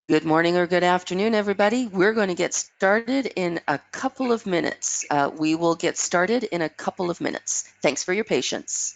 Good morning or good afternoon, everybody. We're going to get started in a couple of minutes. We will get started in a couple of minutes. Thanks for your patience.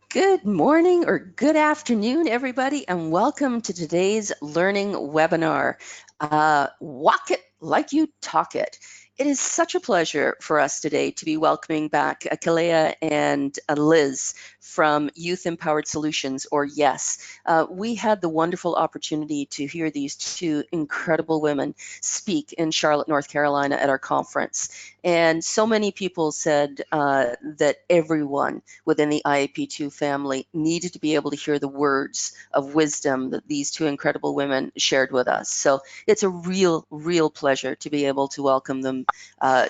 Good morning or good afternoon, everybody, and welcome to today's learning webinar. Walk it like you talk it. It is such a pleasure for us today to be welcoming back Kaleia and Liz from Youth Empowered Solutions, or YES. We had the wonderful opportunity to hear these two incredible women speak in Charlotte, North Carolina at our conference. And so many people said that everyone within the IAP2 family needed to be able to hear the words of wisdom that these two incredible women shared with us. So it's a real pleasure to be able to welcome them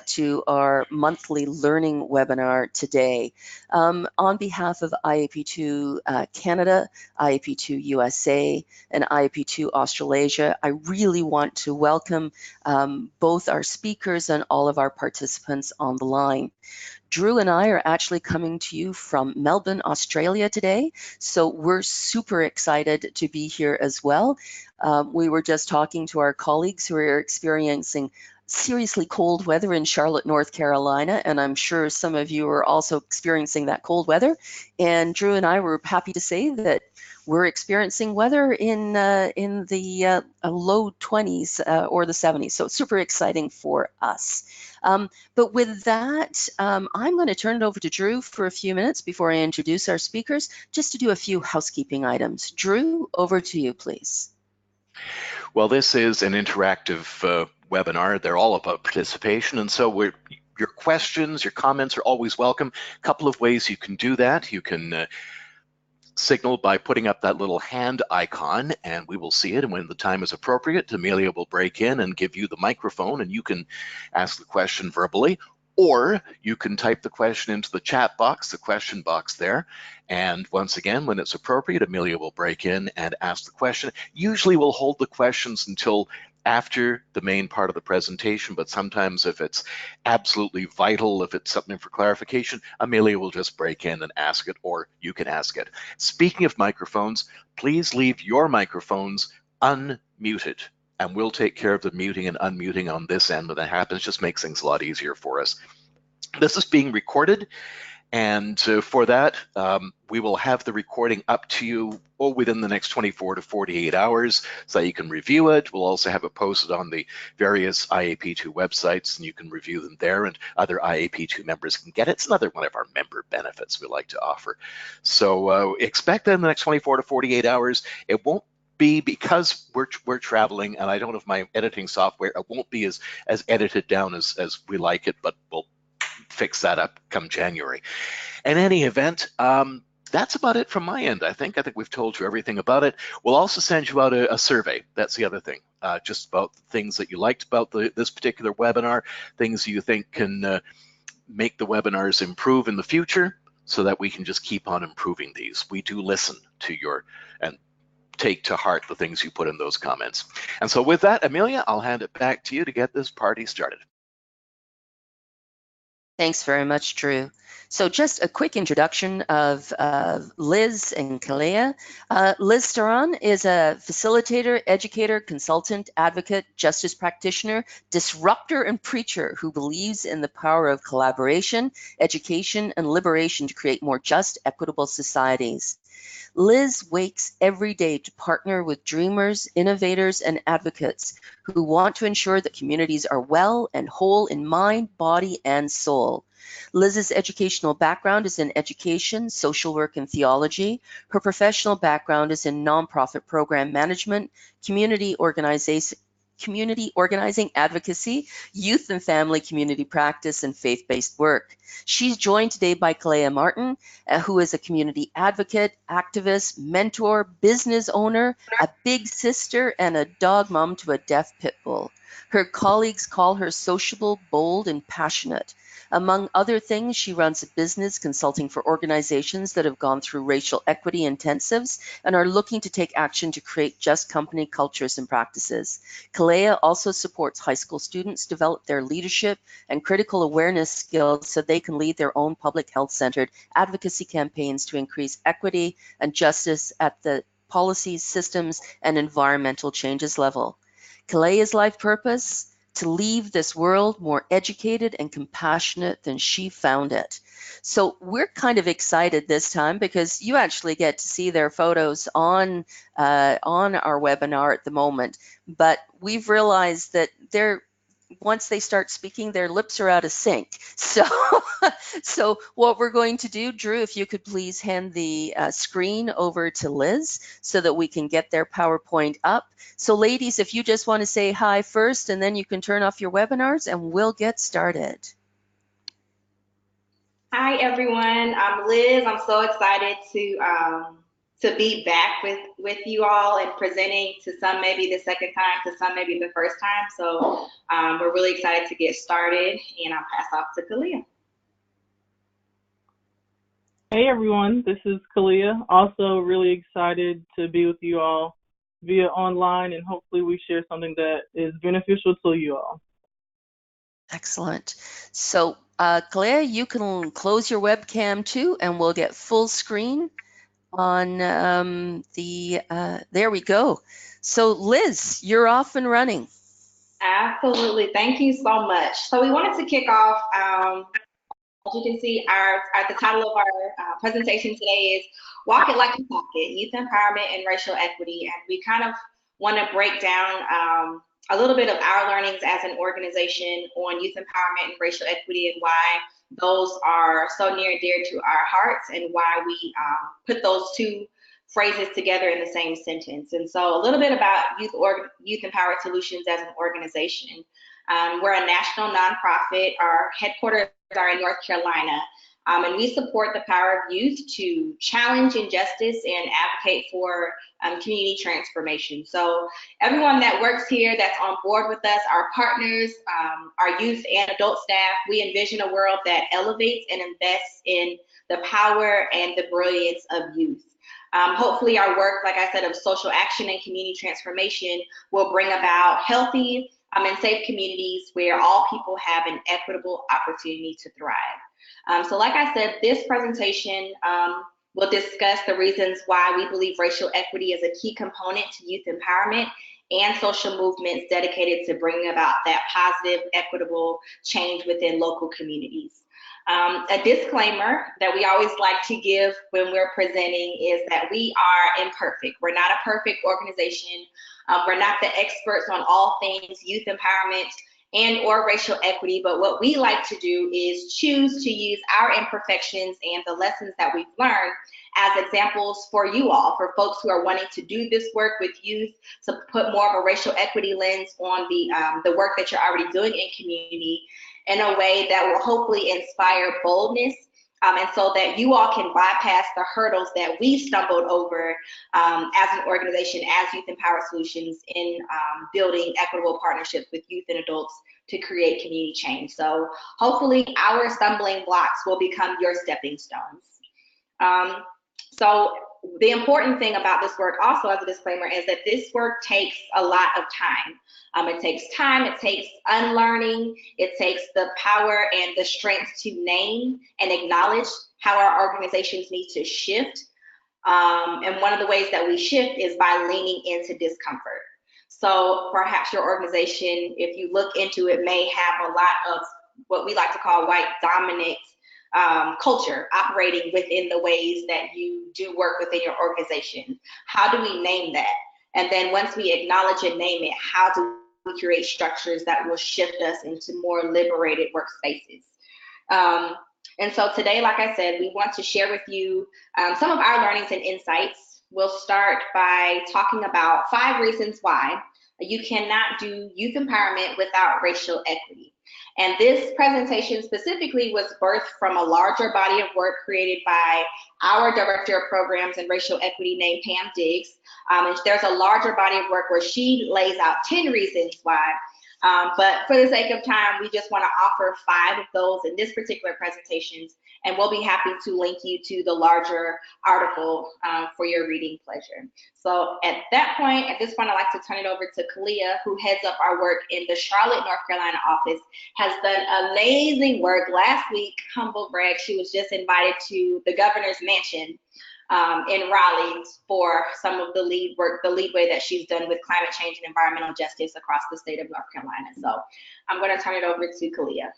to our monthly learning webinar today. On behalf of IAP2 Canada, IAP2 USA, and IAP2 Australasia, I really want to welcome both our speakers and all of our participants on the line. Drew and I are actually coming to you from Melbourne, Australia today, so we're super excited to be here as well. We were just talking to our colleagues who are experiencing seriously cold weather in Charlotte, North Carolina, and I'm sure some of you are also experiencing that cold weather. And Drew and I were happy to say that we're experiencing weather in the low 20s or the 70s, so super exciting for us. But with that, I'm going to turn it over to Drew for a few minutes before I introduce our speakers, just to do a few housekeeping items. Drew, over to you, please. Well, this is an interactive webinar. They're all about participation, and so your questions, your comments are always welcome. A couple of ways you can do that. You can signal by putting up that little hand icon, and we will see it, and when the time is appropriate, Amelia will break in and give you the microphone, and you can ask the question verbally, or you can type the question into the chat box, the question box there, and once again, when it's appropriate, Amelia will break in and ask the question. Usually we'll hold the questions until after the main part of the presentation, but sometimes if it's absolutely vital, if it's something for clarification, Amelia will just break in and ask it, or you can ask it. Speaking of microphones, please leave your microphones unmuted, and we'll take care of the muting and unmuting on this end when that happens. It just makes things a lot easier for us. This is being recorded, and for that, we will have the recording up to you within the next 24 to 48 hours so that you can review it. We'll also have it posted on the various IAP2 websites, and you can review them there, and other IAP2 members can get it. It's another one of our member benefits we like to offer. So expect that in the next 24 to 48 hours. It won't be, because we're traveling and I don't have my editing software, it won't be as edited down as we like it, but we'll fix that up come January. In any event, that's about it from my end. I think we've told you everything about it. We'll also send you out a survey. That's the other thing, just about things that you liked about this particular webinar, things you think can make the webinars improve in the future, so that we can just keep on improving these. We do listen to your and take to heart the things you put in those comments. And so with that, Amelia, I'll hand it back to you to get this party started. Thanks very much, Drew. So just a quick introduction of Liz and Kaleia. Liz Styron is a facilitator, educator, consultant, advocate, justice practitioner, disruptor, and preacher who believes in the power of collaboration, education, and liberation to create more just, equitable societies. Liz wakes every day to partner with dreamers, innovators, and advocates who want to ensure that communities are well and whole in mind, body, and soul. Liz's educational background is in education, social work, and theology. Her professional background is in nonprofit program management, community organizing advocacy, youth and family community practice, and faith-based work. She's joined today by Kaleia Martin, who is a community advocate, activist, mentor, business owner, a big sister, and a dog mom to a deaf pit bull. Her colleagues call her sociable, bold, and passionate. Among other things, she runs a business consulting for organizations that have gone through racial equity intensives and are looking to take action to create just company cultures and practices. Kaleia also supports high school students develop their leadership and critical awareness skills so they can lead their own public health-centered advocacy campaigns to increase equity and justice at the policies, systems, and environmental changes level. Kaleia's life purpose? To leave this world more educated and compassionate than she found it. So we're kind of excited this time because you actually get to see their photos on our webinar at the moment. But we've realized that once they start speaking, their lips are out of sync. So what we're going to do, Drew, if you could please hand the screen over to Liz so that we can get their PowerPoint up. So ladies, if you just want to say hi first, and then you can turn off your webinars and we'll get started. Hi, everyone. I'm Liz. I'm so excited to be back with you all and presenting, to some maybe the second time, to some maybe the first time. So we're really excited to get started, and I'll pass off to Kaleia. Hey everyone, this is Kaleia. Also really excited to be with you all via online, and hopefully we share something that is beneficial to you all. Excellent. So Kaleia, you can close your webcam too, and we'll get full screen on there we go. So Liz, you're off and running. Absolutely. Thank you so much. So we wanted to kick off, as you can see, the title of our presentation today is Walk It Like You Talk It, Youth Empowerment and Racial Equity. And we kind of want to break down a little bit of our learnings as an organization on youth empowerment and racial equity, and why those are so near and dear to our hearts, and why we put those two phrases together in the same sentence. And so a little bit about Youth Empowered Solutions as an organization. We're a national nonprofit. Our headquarters are in North Carolina, and we support the power of youth to challenge injustice and advocate for community transformation. So everyone that works here, that's on board with us, our partners, our youth and adult staff, we envision a world that elevates and invests in the power and the brilliance of youth. Hopefully our work, like I said, of social action and community transformation will bring about healthy and safe communities where all people have an equitable opportunity to thrive. So like I said, this presentation will discuss the reasons why we believe racial equity is a key component to youth empowerment and social movements dedicated to bringing about that positive, equitable change within local communities. A disclaimer that we always like to give when we're presenting is that we are imperfect. We're not a perfect organization. We're not the experts on all things youth empowerment and or racial equity, but what we like to do is choose to use our imperfections and the lessons that we've learned as examples for you all, for folks who are wanting to do this work with youth, to put more of a racial equity lens on the work that you're already doing in community, in a way that will hopefully inspire boldness, and so that you all can bypass the hurdles that we stumbled over as an organization, as Youth Empowered Solutions, in building equitable partnerships with youth and adults to create community change. So hopefully our stumbling blocks will become your stepping stones. So the important thing about this work also, as a disclaimer, is that this work takes a lot of time. It takes time, it takes unlearning, it takes the power and the strength to name and acknowledge how our organizations need to shift. And one of the ways that we shift is by leaning into discomfort. So perhaps your organization, if you look into it, may have a lot of what we like to call white dominant culture operating within the ways that you do work within your organization. How do we name that? And then once we acknowledge and name it, how do we create structures that will shift us into more liberated workspaces? And so today, like I said, we want to share with you some of our learnings and insights. We'll start by talking about 5 reasons why you cannot do youth empowerment without racial equity. And this presentation specifically was birthed from a larger body of work created by our Director of Programs and Racial Equity named Pam Diggs. And there's a larger body of work where she lays out 10 reasons why. But for the sake of time, we just want to offer 5 of those in this particular presentation, and we'll be happy to link you to the larger article for your reading pleasure. So at this point, I'd like to turn it over to Kaleia, who heads up our work in the Charlotte, North Carolina office, has done amazing work. Last week, humble brag, she was just invited to the governor's mansion in Raleigh for some of the leadway that she's done with climate change and environmental justice across the state of North Carolina. So I'm going to turn it over to Kaleia.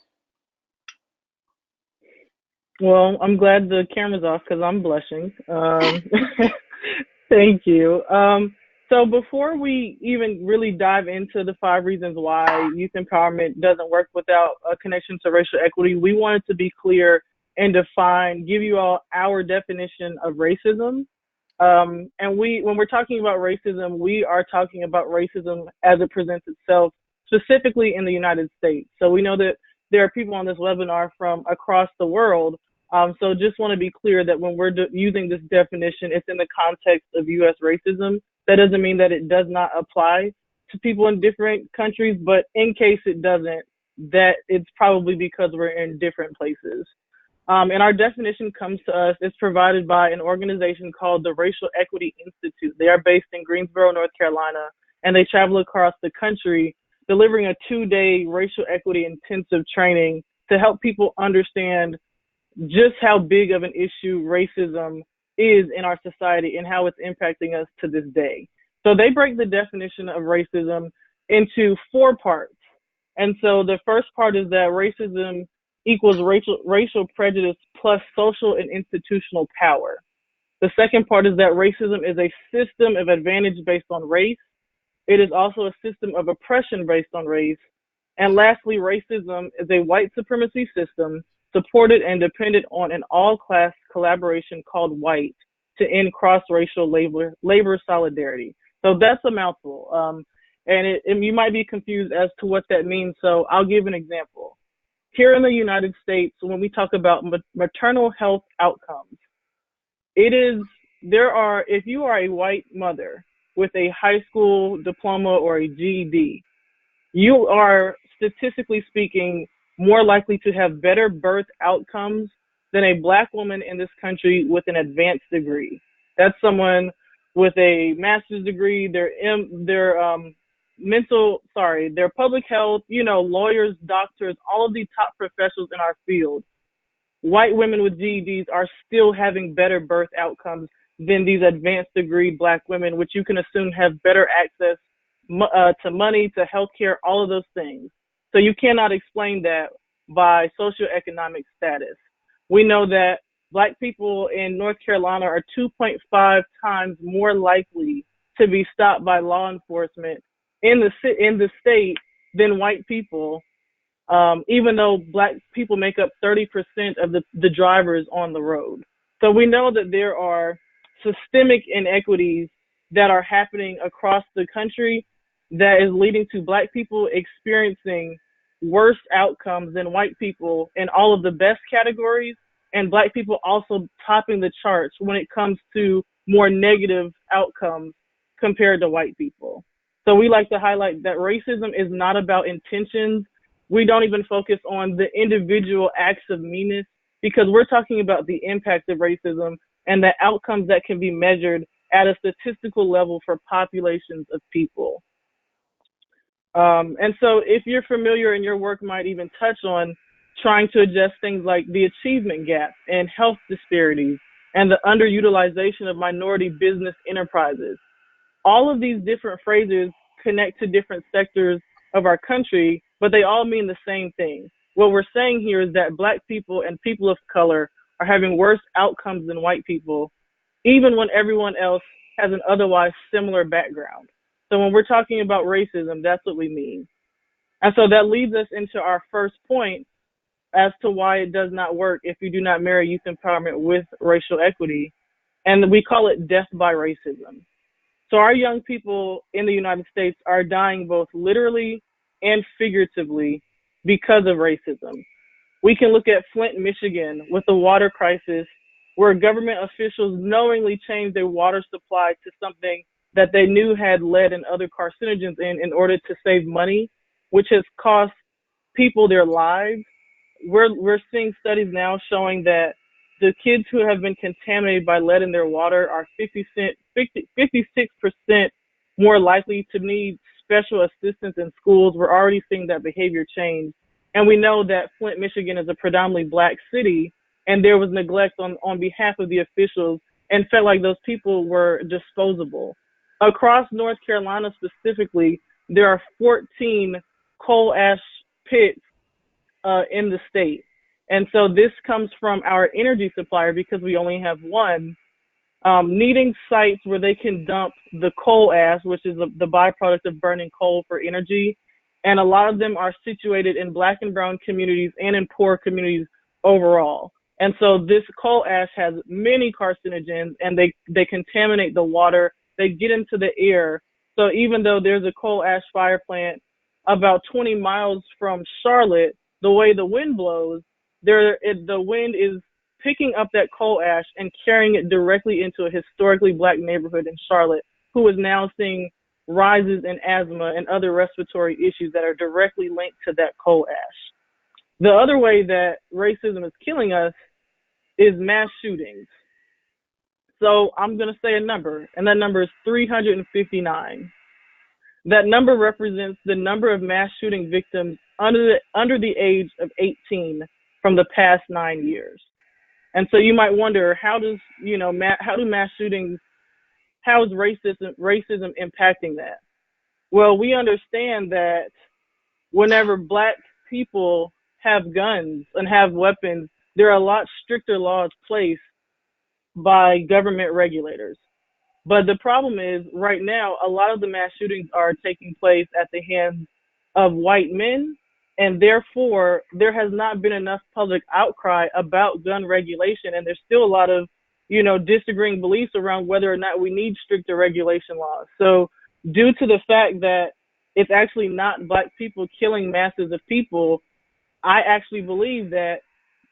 Well, I'm glad the camera's off because I'm blushing. Thank you. So before we even really dive into the 5 reasons why youth empowerment doesn't work without a connection to racial equity, we wanted to be clear and give you all our definition of racism. And when we're talking about racism, we are talking about racism as it presents itself specifically in the United States. So we know that there are people on this webinar from across the world. So just want to be clear that when we're using this definition, it's in the context of U.S. racism. That doesn't mean that it does not apply to people in different countries, but in case it doesn't, that it's probably because we're in different places. And our definition comes to us, it's provided by an organization called the Racial Equity Institute. They are based in Greensboro, North Carolina, and they travel across the country, delivering a 2-day racial equity intensive training to help people understand just how big of an issue racism is in our society and how it's impacting us to this day. So they break the definition of racism into 4 parts. And so the first part is that racism equals racial prejudice plus social and institutional power. The second part is that racism is a system of advantage based on race. It is also a system of oppression based on race. And lastly, racism is a white supremacy system supported and dependent on an all-class collaboration called white to end cross-racial labor solidarity. So that's a mouthful. And you might be confused as to what that means. So I'll give an example. Here in the United States, when we talk about maternal health outcomes, if you are a white mother with a high school diploma or a GED, you are statistically speaking more likely to have better birth outcomes than a Black woman in this country with an advanced degree. That's someone with a master's degree, their public health, lawyers, doctors, all of the top professionals in our field. White women with GEDs are still having better birth outcomes than these advanced degree Black women, which you can assume have better access to money, to healthcare, all of those things. So you cannot explain that by socioeconomic status. We know that Black people in North Carolina are 2.5 times more likely to be stopped by law enforcement in the state than white people, even though Black people make up 30% of the drivers on the road. So we know that there are systemic inequities that are happening across the country that is leading to Black people experiencing worse outcomes than white people in all of the best categories, and Black people also topping the charts when it comes to more negative outcomes compared to white people. So we like to highlight that racism is not about intentions. We don't even focus on the individual acts of meanness because we're talking about the impact of racism and the outcomes that can be measured at a statistical level for populations of people. And so if you're familiar, and your work might even touch on trying to address things like the achievement gap and health disparities and the underutilization of minority business enterprises. All of these different phrases connect to different sectors of our country, but they all mean the same thing. What we're saying here is that Black people and people of color are having worse outcomes than white people, even when everyone else has an otherwise similar background. So when we're talking about racism, that's what we mean. And so that leads us into our first point as to why it does not work if you do not marry youth empowerment with racial equity. And we call it death by racism. So our young people in the United States are dying both literally and figuratively because of racism. We can look at Flint, Michigan, with the water crisis, where government officials knowingly changed their water supply to something that they knew had lead and other carcinogens in order to save money, which has cost people their lives. We're seeing studies now showing that the kids who have been contaminated by lead in their water are 56% more likely to need special assistance in schools. We're already seeing that behavior change. And we know that Flint, Michigan is a predominantly Black city, and there was neglect on behalf of the officials and felt like those people were disposable. Across North Carolina specifically, there are 14 coal ash pits in the state. And so this comes from our energy supplier, because we only have one, needing sites where they can dump the coal ash, which is the byproduct of burning coal for energy. And a lot of them are situated in Black and brown communities and in poor communities overall. And so this coal ash has many carcinogens, and they contaminate the water, they get into the air. So even though there's a coal ash fire plant about 20 miles from Charlotte, the way the wind blows, the wind is picking up that coal ash and carrying it directly into a historically Black neighborhood in Charlotte, who is now seeing rises in asthma and other respiratory issues that are directly linked to that coal ash. The other way that racism is killing us is mass shootings. So I'm going to say a number, and that number is 359. That number represents the number of mass shooting victims under the age of 18 from the past 9 years. And so you might wonder, how do mass shootings, how is racism impacting that? Well, we understand that whenever Black people have guns and have weapons, there are a lot stricter laws placed by government regulators. But the problem is, right now, a lot of the mass shootings are taking place at the hands of white men, and therefore there has not been enough public outcry about gun regulation, and there's still a lot of, disagreeing beliefs around whether or not we need stricter regulation laws. So due to the fact that it's actually not Black people killing masses of people, I actually believe that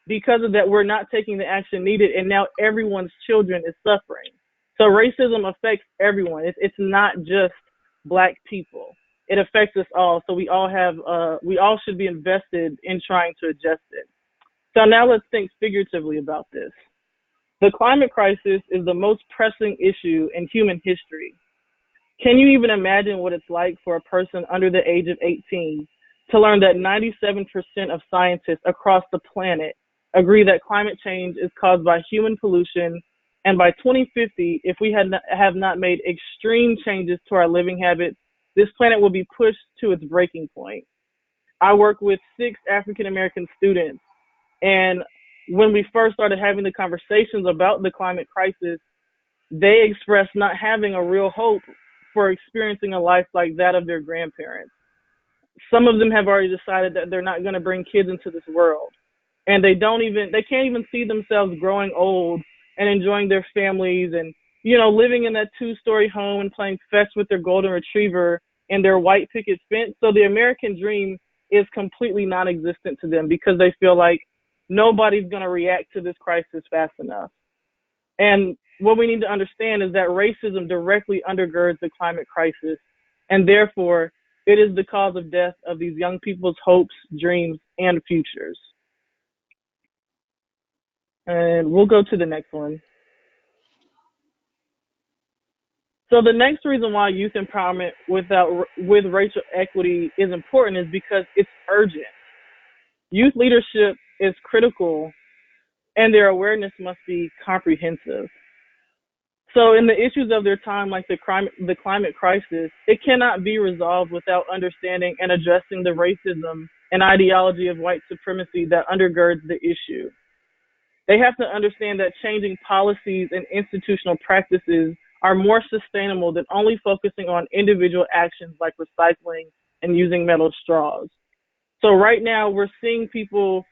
because of that, we're not taking the action needed, and now everyone's children is suffering. So racism affects everyone. It's not just Black people. It affects us all. So we all should be invested in trying to adjust it. So now let's think figuratively about this. The climate crisis is the most pressing issue in human history. Can you even imagine what it's like for a person under the age of 18 to learn that 97% of scientists across the planet agree that climate change is caused by human pollution, and by 2050, if we have not made extreme changes to our living habits, this planet will be pushed to its breaking point. I work with 6 African American students, and when we first started having the conversations about the climate crisis, they expressed not having a real hope for experiencing a life like that of their grandparents. Some of them have already decided that they're not going to bring kids into this world, and they can't even see themselves growing old and enjoying their families and, living in that 2-story home and playing fetch with their golden retriever and their white picket fence. So the American dream is completely non-existent to them because they feel like nobody's going to react to this crisis fast enough. And what we need to understand is that racism directly undergirds the climate crisis, and therefore it is the cause of death of these young people's hopes, dreams, and futures. And we'll go to the next one. So the next reason why youth empowerment with racial equity is important is because it's urgent. Youth leadership is critical, and their awareness must be comprehensive. So in the issues of their time, like the climate crisis, it cannot be resolved without understanding and addressing the racism and ideology of white supremacy that undergirds the issue. They have to understand that changing policies and institutional practices are more sustainable than only focusing on individual actions like recycling and using metal straws. So right now we're seeing people,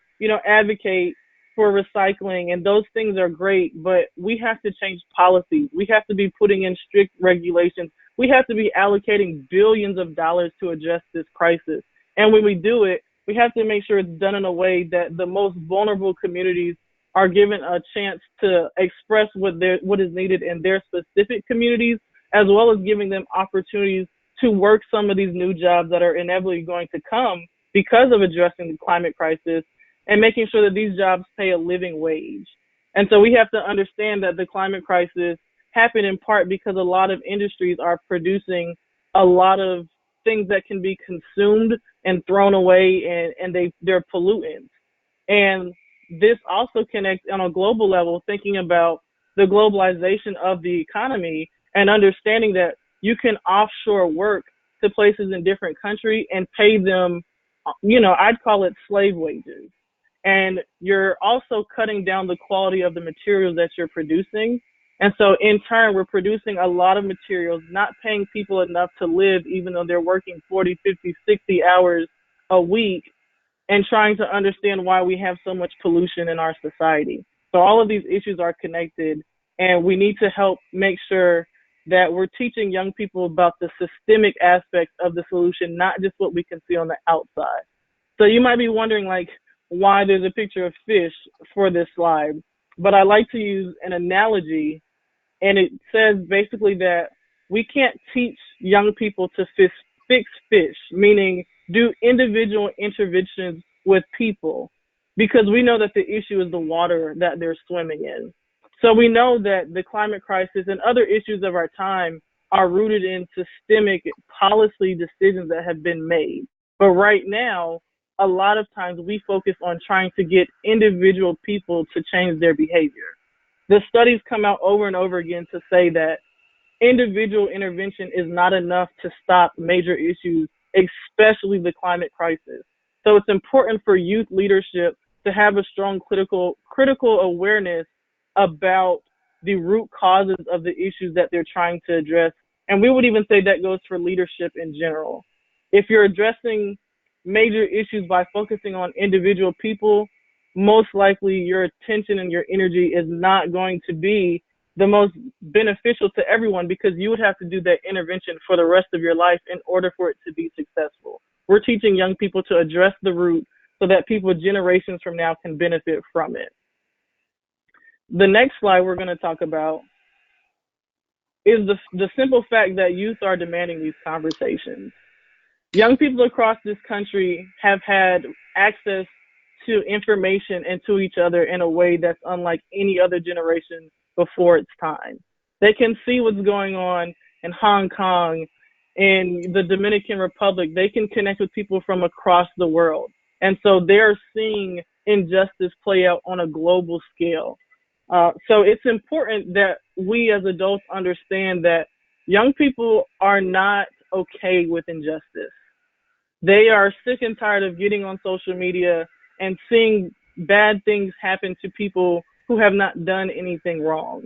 advocate for recycling, and those things are great, but we have to change policies. We have to be putting in strict regulations. We have to be allocating billions of dollars to address this crisis. And when we do it, we have to make sure it's done in a way that the most vulnerable communities are given a chance to express what is needed in their specific communities, as well as giving them opportunities to work some of these new jobs that are inevitably going to come because of addressing the climate crisis, and making sure that these jobs pay a living wage. And so we have to understand that the climate crisis happened in part because a lot of industries are producing a lot of things that can be consumed and thrown away, and they're pollutants. And this also connects on a global level, thinking about the globalization of the economy and understanding that you can offshore work to places in different countries and pay them, I'd call it slave wages. And you're also cutting down the quality of the materials that you're producing. And so in turn, we're producing a lot of materials, not paying people enough to live, even though they're working 40, 50, 60 hours a week, and trying to understand why we have so much pollution in our society. So all of these issues are connected, and we need to help make sure that we're teaching young people about the systemic aspects of the solution, not just what we can see on the outside. So you might be wondering, why there's a picture of fish for this slide, but I like to use an analogy, and it says basically that we can't teach young people to fix fish, meaning do individual interventions with people, because we know that the issue is the water that they're swimming in. So we know that the climate crisis and other issues of our time are rooted in systemic policy decisions that have been made. But right now, a lot of times we focus on trying to get individual people to change their behavior. The studies come out over and over again to say that individual intervention is not enough to stop major issues, especially the climate crisis. So it's important for youth leadership to have a strong critical awareness about the root causes of the issues that they're trying to address. And we would even say that goes for leadership in general. If you're addressing major issues by focusing on individual people, most likely your attention and your energy is not going to be the most beneficial to everyone, because you would have to do that intervention for the rest of your life in order for it to be successful. We're teaching young people to address the root so that people generations from now can benefit from it. The next slide we're going to talk about is the simple fact that youth are demanding these conversations. Young people across this country have had access to information and to each other in a way that's unlike any other generation before its time. They can see what's going on in Hong Kong, in the Dominican Republic. They can connect with people from across the world. And so they're seeing injustice play out on a global scale. So it's important that we as adults understand that young people are not okay with injustice. They are sick and tired of getting on social media and seeing bad things happen to people who have not done anything wrong.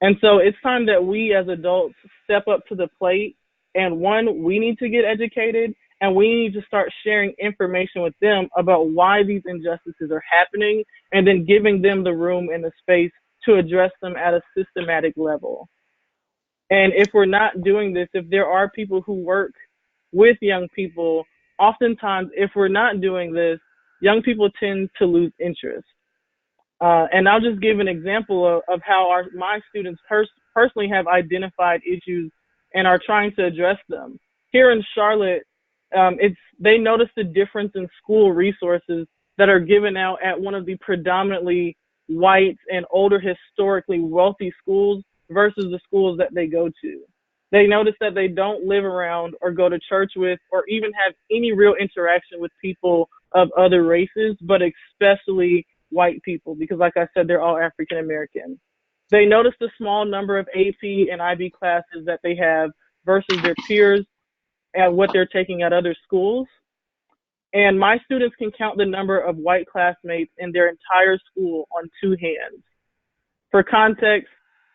And so it's time that we as adults step up to the plate. And one, we need to get educated, and we need to start sharing information with them about why these injustices are happening, and then giving them the room and the space to address them at a systematic level. And if we're not doing this, if there are people who work with young people, oftentimes if we're not doing this, young people tend to lose interest. And I'll just give an example of how my students personally have identified issues and are trying to address them. Here in Charlotte, they noticed a difference in school resources that are given out at one of the predominantly white and older historically wealthy schools versus the schools that they go to. They notice that they don't live around or go to church with or even have any real interaction with people of other races, but especially white people, because like I said, they're all African American. They notice the small number of AP and IB classes that they have versus their peers and what they're taking at other schools. And my students can count the number of white classmates in their entire school on two hands. For context,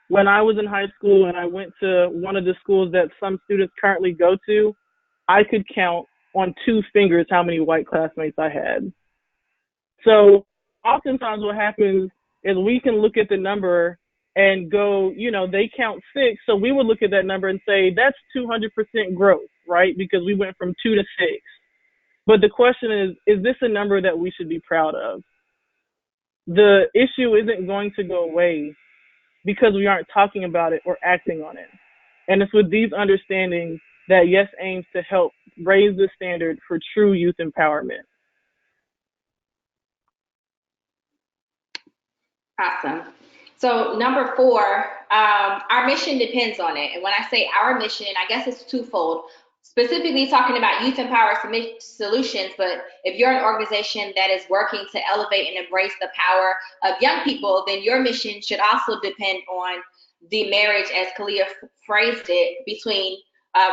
when I was in high school and I went to one of the schools that some students currently go to, I could count on two fingers how many white classmates I had. So oftentimes what happens is we can look at the number and go, you know, they count 6. So we would look at that number and say, that's 200% growth, right? Because we went from 2 to 6. But the question is this a number that we should be proud of? The issue isn't going to go away because we aren't talking about it or acting on it. And it's with these understandings that YES aims to help raise the standard for true youth empowerment. Awesome. So number 4, our mission depends on it. And when I say our mission, I guess it's twofold. Specifically talking about youth empowered solutions, but if you're an organization that is working to elevate and embrace the power of young people, then your mission should also depend on the marriage, as Kaleia phrased it, between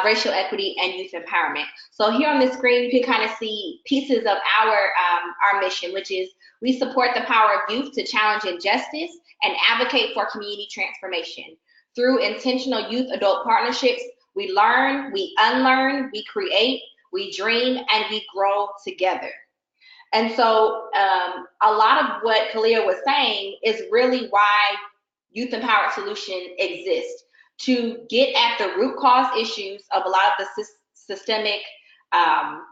racial equity and youth empowerment. So here on the screen, you can kind of see pieces of our mission, which is we support the power of youth to challenge injustice and advocate for community transformation. Through intentional youth-adult partnerships, we learn, we unlearn, we create, we dream, and we grow together. And so a lot of what Kaleia was saying is really why Youth Empowered Solution exists, to get at the root cause issues of a lot of the systemic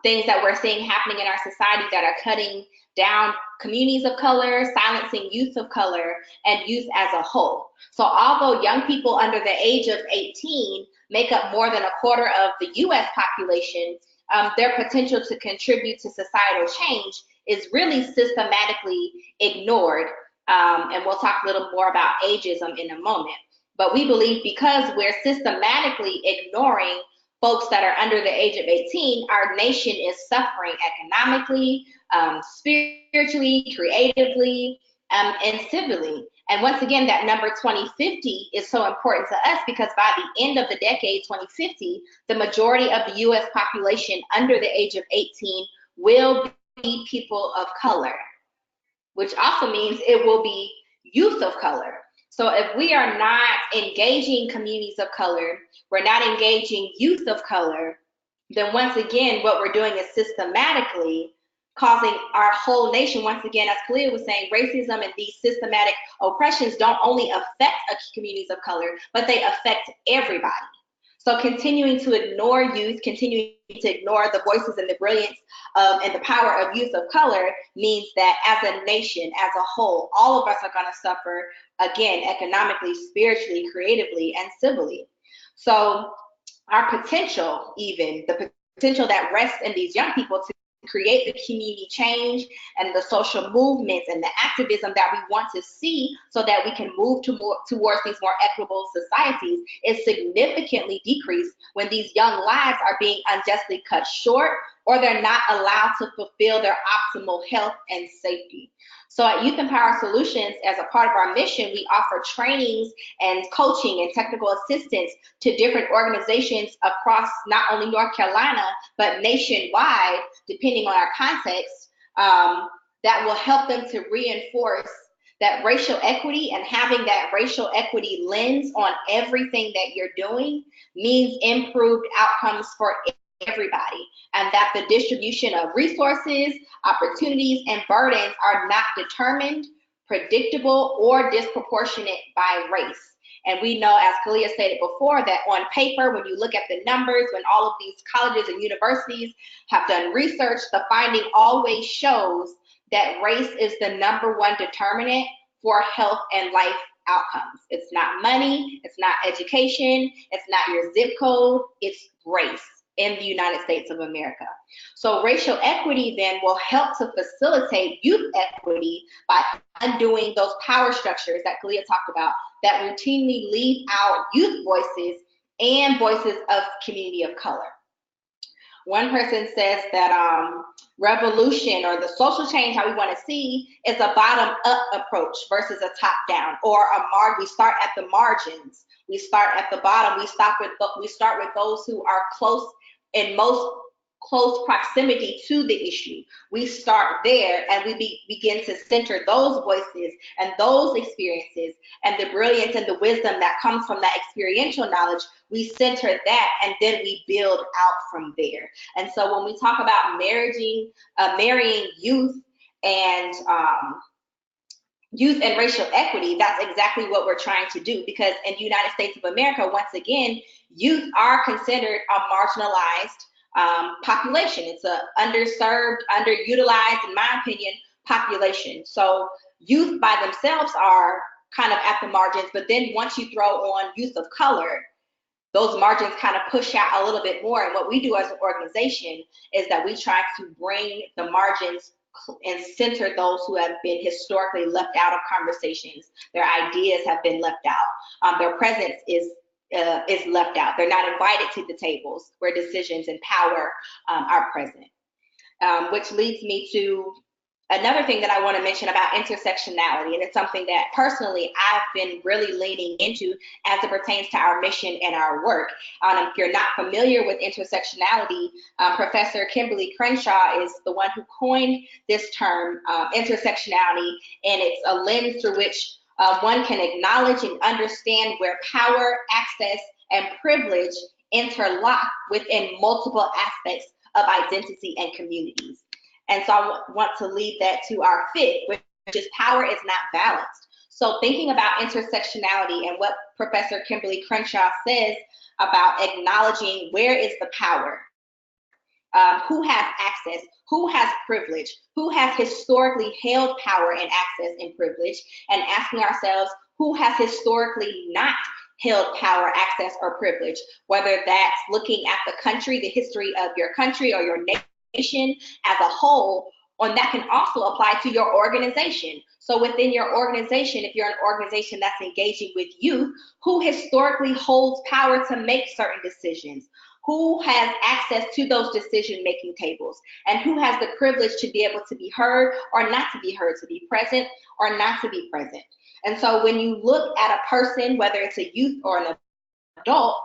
things that we're seeing happening in our society that are cutting down communities of color, silencing youth of color, and youth as a whole. So although young people under the age of 18 make up more than a quarter of the US population, their potential to contribute to societal change is really systematically ignored. And we'll talk a little more about ageism in a moment. But we believe because we're systematically ignoring folks that are under the age of 18, our nation is suffering economically, spiritually, creatively, and civilly. And once again, that number 2050 is so important to us because by the end of the decade, 2050, the majority of the US population under the age of 18 will be people of color, which also means it will be youth of color. So if we are not engaging communities of color, we're not engaging youth of color, then once again, what we're doing is systematically causing our whole nation, once again, as Kaleia was saying, racism and these systematic oppressions don't only affect communities of color, but they affect everybody. So continuing to ignore youth, continuing to ignore the voices and the brilliance and the power of youth of color means that as a nation, as a whole, all of us are going to suffer, again, economically, spiritually, creatively, and civilly. So our potential, even the potential that rests in these young people to create the community change and the social movements and the activism that we want to see so that we can move towards these more equitable societies is significantly decreased when these young lives are being unjustly cut short or they're not allowed to fulfill their optimal health and safety. So at Youth Empowered Solutions, as a part of our mission, we offer trainings and coaching and technical assistance to different organizations across not only North Carolina, but nationwide, depending on our context, that will help them to reinforce that racial equity, and having that racial equity lens on everything that you're doing means improved outcomes for everybody, and that the distribution of resources, opportunities, and burdens are not determined, predictable, or disproportionate by race. And we know, as Kaleia stated before, that on paper, when you look at the numbers, when all of these colleges and universities have done research, the finding always shows that race is the #1 determinant for health and life outcomes. It's not money, it's not education, it's not your zip code, it's race. in the United States of America. So racial equity then will help to facilitate youth equity by undoing those power structures that Kaleia talked about that routinely leave out youth voices and voices of community of color. One person says that revolution or the social change how we want to see is a bottom-up approach versus a top-down, or we start at the margins. We start at the bottom. We start with those who are close in most close proximity to the issue. We start there and we begin to center those voices and those experiences and the brilliance and the wisdom that comes from that experiential knowledge. We center that and then we build out from there. And so when we talk about marrying youth and racial equity, that's exactly what we're trying to do, because in the United States of America, once again, youth are considered a marginalized population. It's a underserved, underutilized, in my opinion, population. So youth by themselves are kind of at the margins, but then once you throw on youth of color, those margins kind of push out a little bit more. And what we do as an organization is that we try to bring the margins and center those who have been historically left out of conversations. Their ideas have been left out. Their presence is left out. They're not invited to the tables where decisions and power are present. Which leads me to another thing that I want to mention about intersectionality, and it's something that personally I've been really leaning into as it pertains to our mission and our work. If you're not familiar with intersectionality, Professor Kimberly Crenshaw is the one who coined this term, intersectionality, and it's a lens through which one can acknowledge and understand where power, access, and privilege interlock within multiple aspects of identity and communities. And so I want to lead that to our fifth, which is power is not balanced. So thinking about intersectionality and what Professor Kimberly Crenshaw says about acknowledging where is the power, who has access, who has privilege, who has historically held power and access and privilege, and asking ourselves who has historically not held power, access, or privilege, whether that's looking at the country, the history of your country or your nation as a whole, and that can also apply to your organization. So within your organization, if you're an organization that's engaging with youth, who historically holds power to make certain decisions? Who has access to those decision-making tables, and who has the privilege to be able to be heard or not to be heard, to be present or not to be present. And so when you look at a person, whether it's a youth or an adult,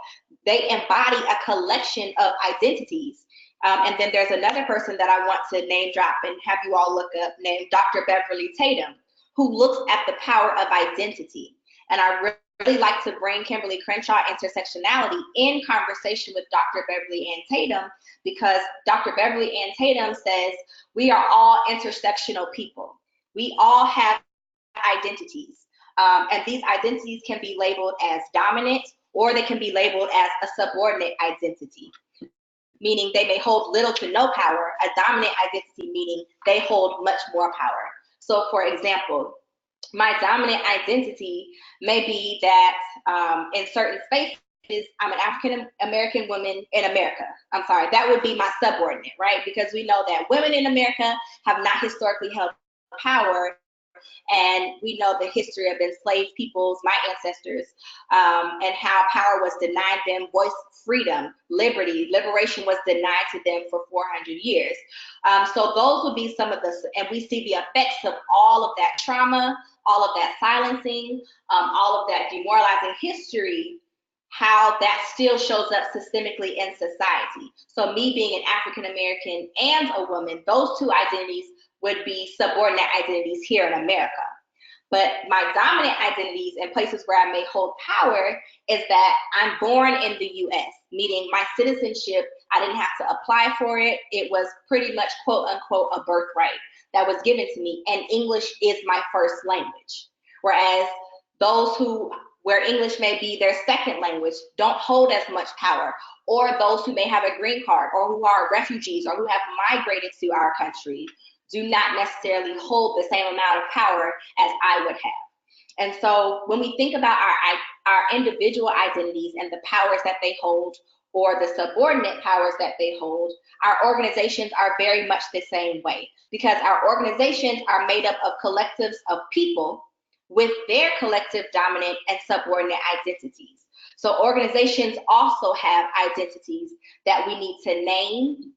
they embody a collection of identities. And then there's another person that I want to name drop and have you all look up, named Dr. Beverly Tatum, who looks at the power of identity. And I really like to bring Kimberly Crenshaw intersectionality in conversation with Dr. Beverly Ann Tatum, because Dr. Beverly Ann Tatum says we are all intersectional people. We all have identities, and these identities can be labeled as dominant, or they can be labeled as a subordinate identity, meaning they may hold little to no power. A dominant identity meaning they hold much more power. So for example, my dominant identity may be that in certain spaces, I'm an African American woman in America. I'm sorry, that would be my subordinate, right? Because we know that women in America have not historically held power, and we know the history of enslaved peoples, my ancestors, and how power was denied them, voice, freedom, liberty, liberation was denied to them for 400 years. So those would be some of the, and we see the effects of all of that trauma, all of that silencing, all of that demoralizing history, how that still shows up systemically in society. So me being an African American and a woman, those two identities would be subordinate identities here in America. But my dominant identities and places where I may hold power is that I'm born in the US, meaning my citizenship, I didn't have to apply for it. It was pretty much quote unquote a birthright that was given to me, and English is my first language. Whereas those where English may be their second language don't hold as much power, or those who may have a green card or who are refugees or who have migrated to our country do not necessarily hold the same amount of power as I would have. And so when we think about our individual identities and the powers that they hold, or the subordinate powers that they hold, our organizations are very much the same way, because our organizations are made up of collectives of people with their collective dominant and subordinate identities. So organizations also have identities that we need to name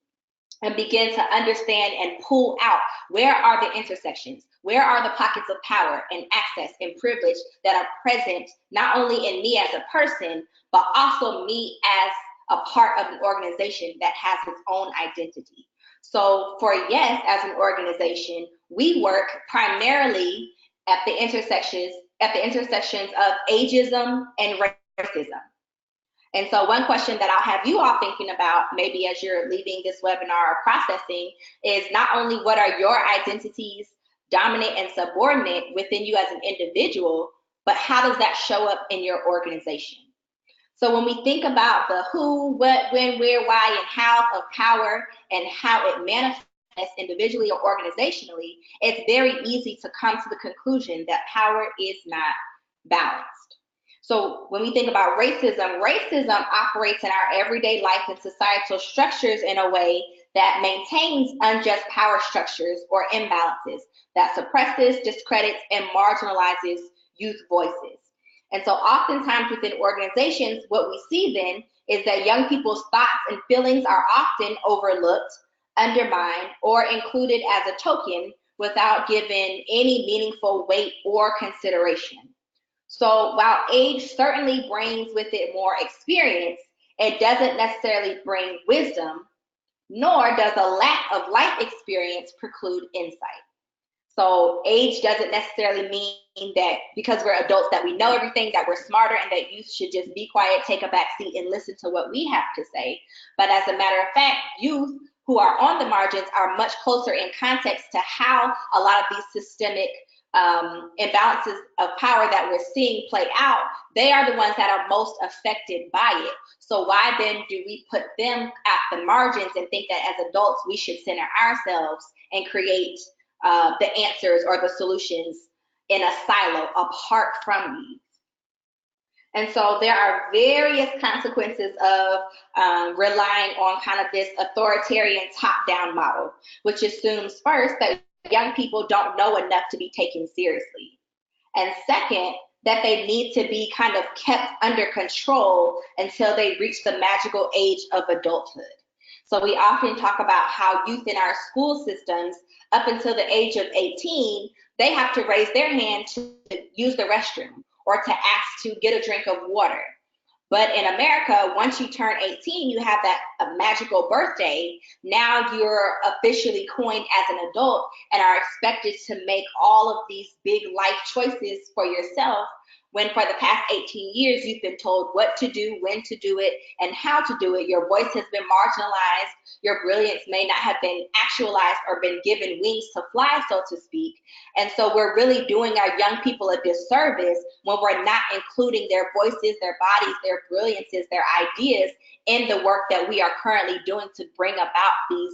and begin to understand and pull out. Where are the intersections? Where are the pockets of power and access and privilege that are present, not only in me as a person, but also me as a part of an organization that has its own identity. So for YES as an organization, we work primarily at the intersections of ageism and racism. And so one question that I'll have you all thinking about, maybe as you're leaving this webinar or processing, is not only what are your identities, dominant and subordinate, within you as an individual, but how does that show up in your organization? So when we think about the who, what, when, where, why, and how of power and how it manifests individually or organizationally, it's very easy to come to the conclusion that power is not balanced. So when we think about racism, racism operates in our everyday life and societal structures in a way that maintains unjust power structures or imbalances, that suppresses, discredits, and marginalizes youth voices. And so oftentimes within organizations, what we see then is that young people's thoughts and feelings are often overlooked, undermined, or included as a token without given any meaningful weight or consideration. So while age certainly brings with it more experience, it doesn't necessarily bring wisdom, nor does a lack of life experience preclude insight. So age doesn't necessarily mean that because we're adults that we know everything, that we're smarter, and that youth should just be quiet, take a back seat, and listen to what we have to say. But as a matter of fact, youth who are on the margins are much closer in context to how a lot of these systemic imbalances of power that we're seeing play out. They are the ones that are most affected by it. So why then do we put them at the margins and think that as adults we should center ourselves and create the answers or the solutions in a silo apart from youth? And so there are various consequences of relying on kind of this authoritarian top-down model, which assumes first that young people don't know enough to be taken seriously. And second, that they need to be kind of kept under control until they reach the magical age of adulthood. So we often talk about how youth in our school systems, up until the age of 18, they have to raise their hand to use the restroom or to ask to get a drink of water. But in America, once you turn 18, you have that magical birthday. Now you're officially coined as an adult and are expected to make all of these big life choices for yourself, when for the past 18 years, you've been told what to do, when to do it, and how to do it. Your voice has been marginalized. Your brilliance may not have been actualized or been given wings to fly, so to speak. And so we're really doing our young people a disservice when we're not including their voices, their bodies, their brilliances, their ideas in the work that we are currently doing to bring about these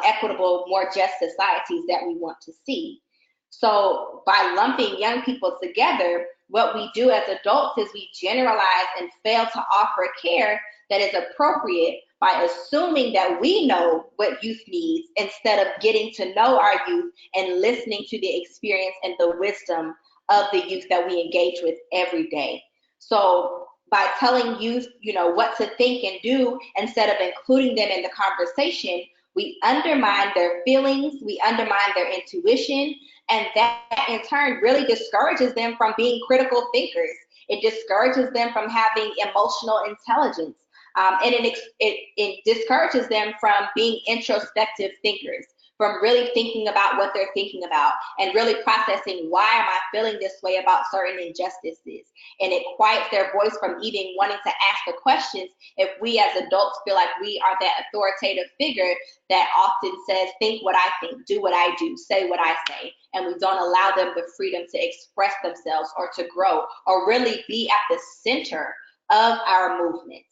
equitable, more just societies that we want to see. So by lumping young people together, what we do as adults is we generalize and fail to offer care that is appropriate by assuming that we know what youth needs instead of getting to know our youth and listening to the experience and the wisdom of the youth that we engage with every day. So by telling youth, what to think and do instead of including them in the conversation, we undermine their feelings, we undermine their intuition, and that in turn really discourages them from being critical thinkers. It discourages them from having emotional intelligence, and it discourages them from being introspective thinkers, from really thinking about what they're thinking about and really processing, why am I feeling this way about certain injustices? And it quiets their voice from even wanting to ask the questions if we as adults feel like we are that authoritative figure that often says, think what I think, do what I do, say what I say. And we don't allow them the freedom to express themselves or to grow or really be at the center of our movements.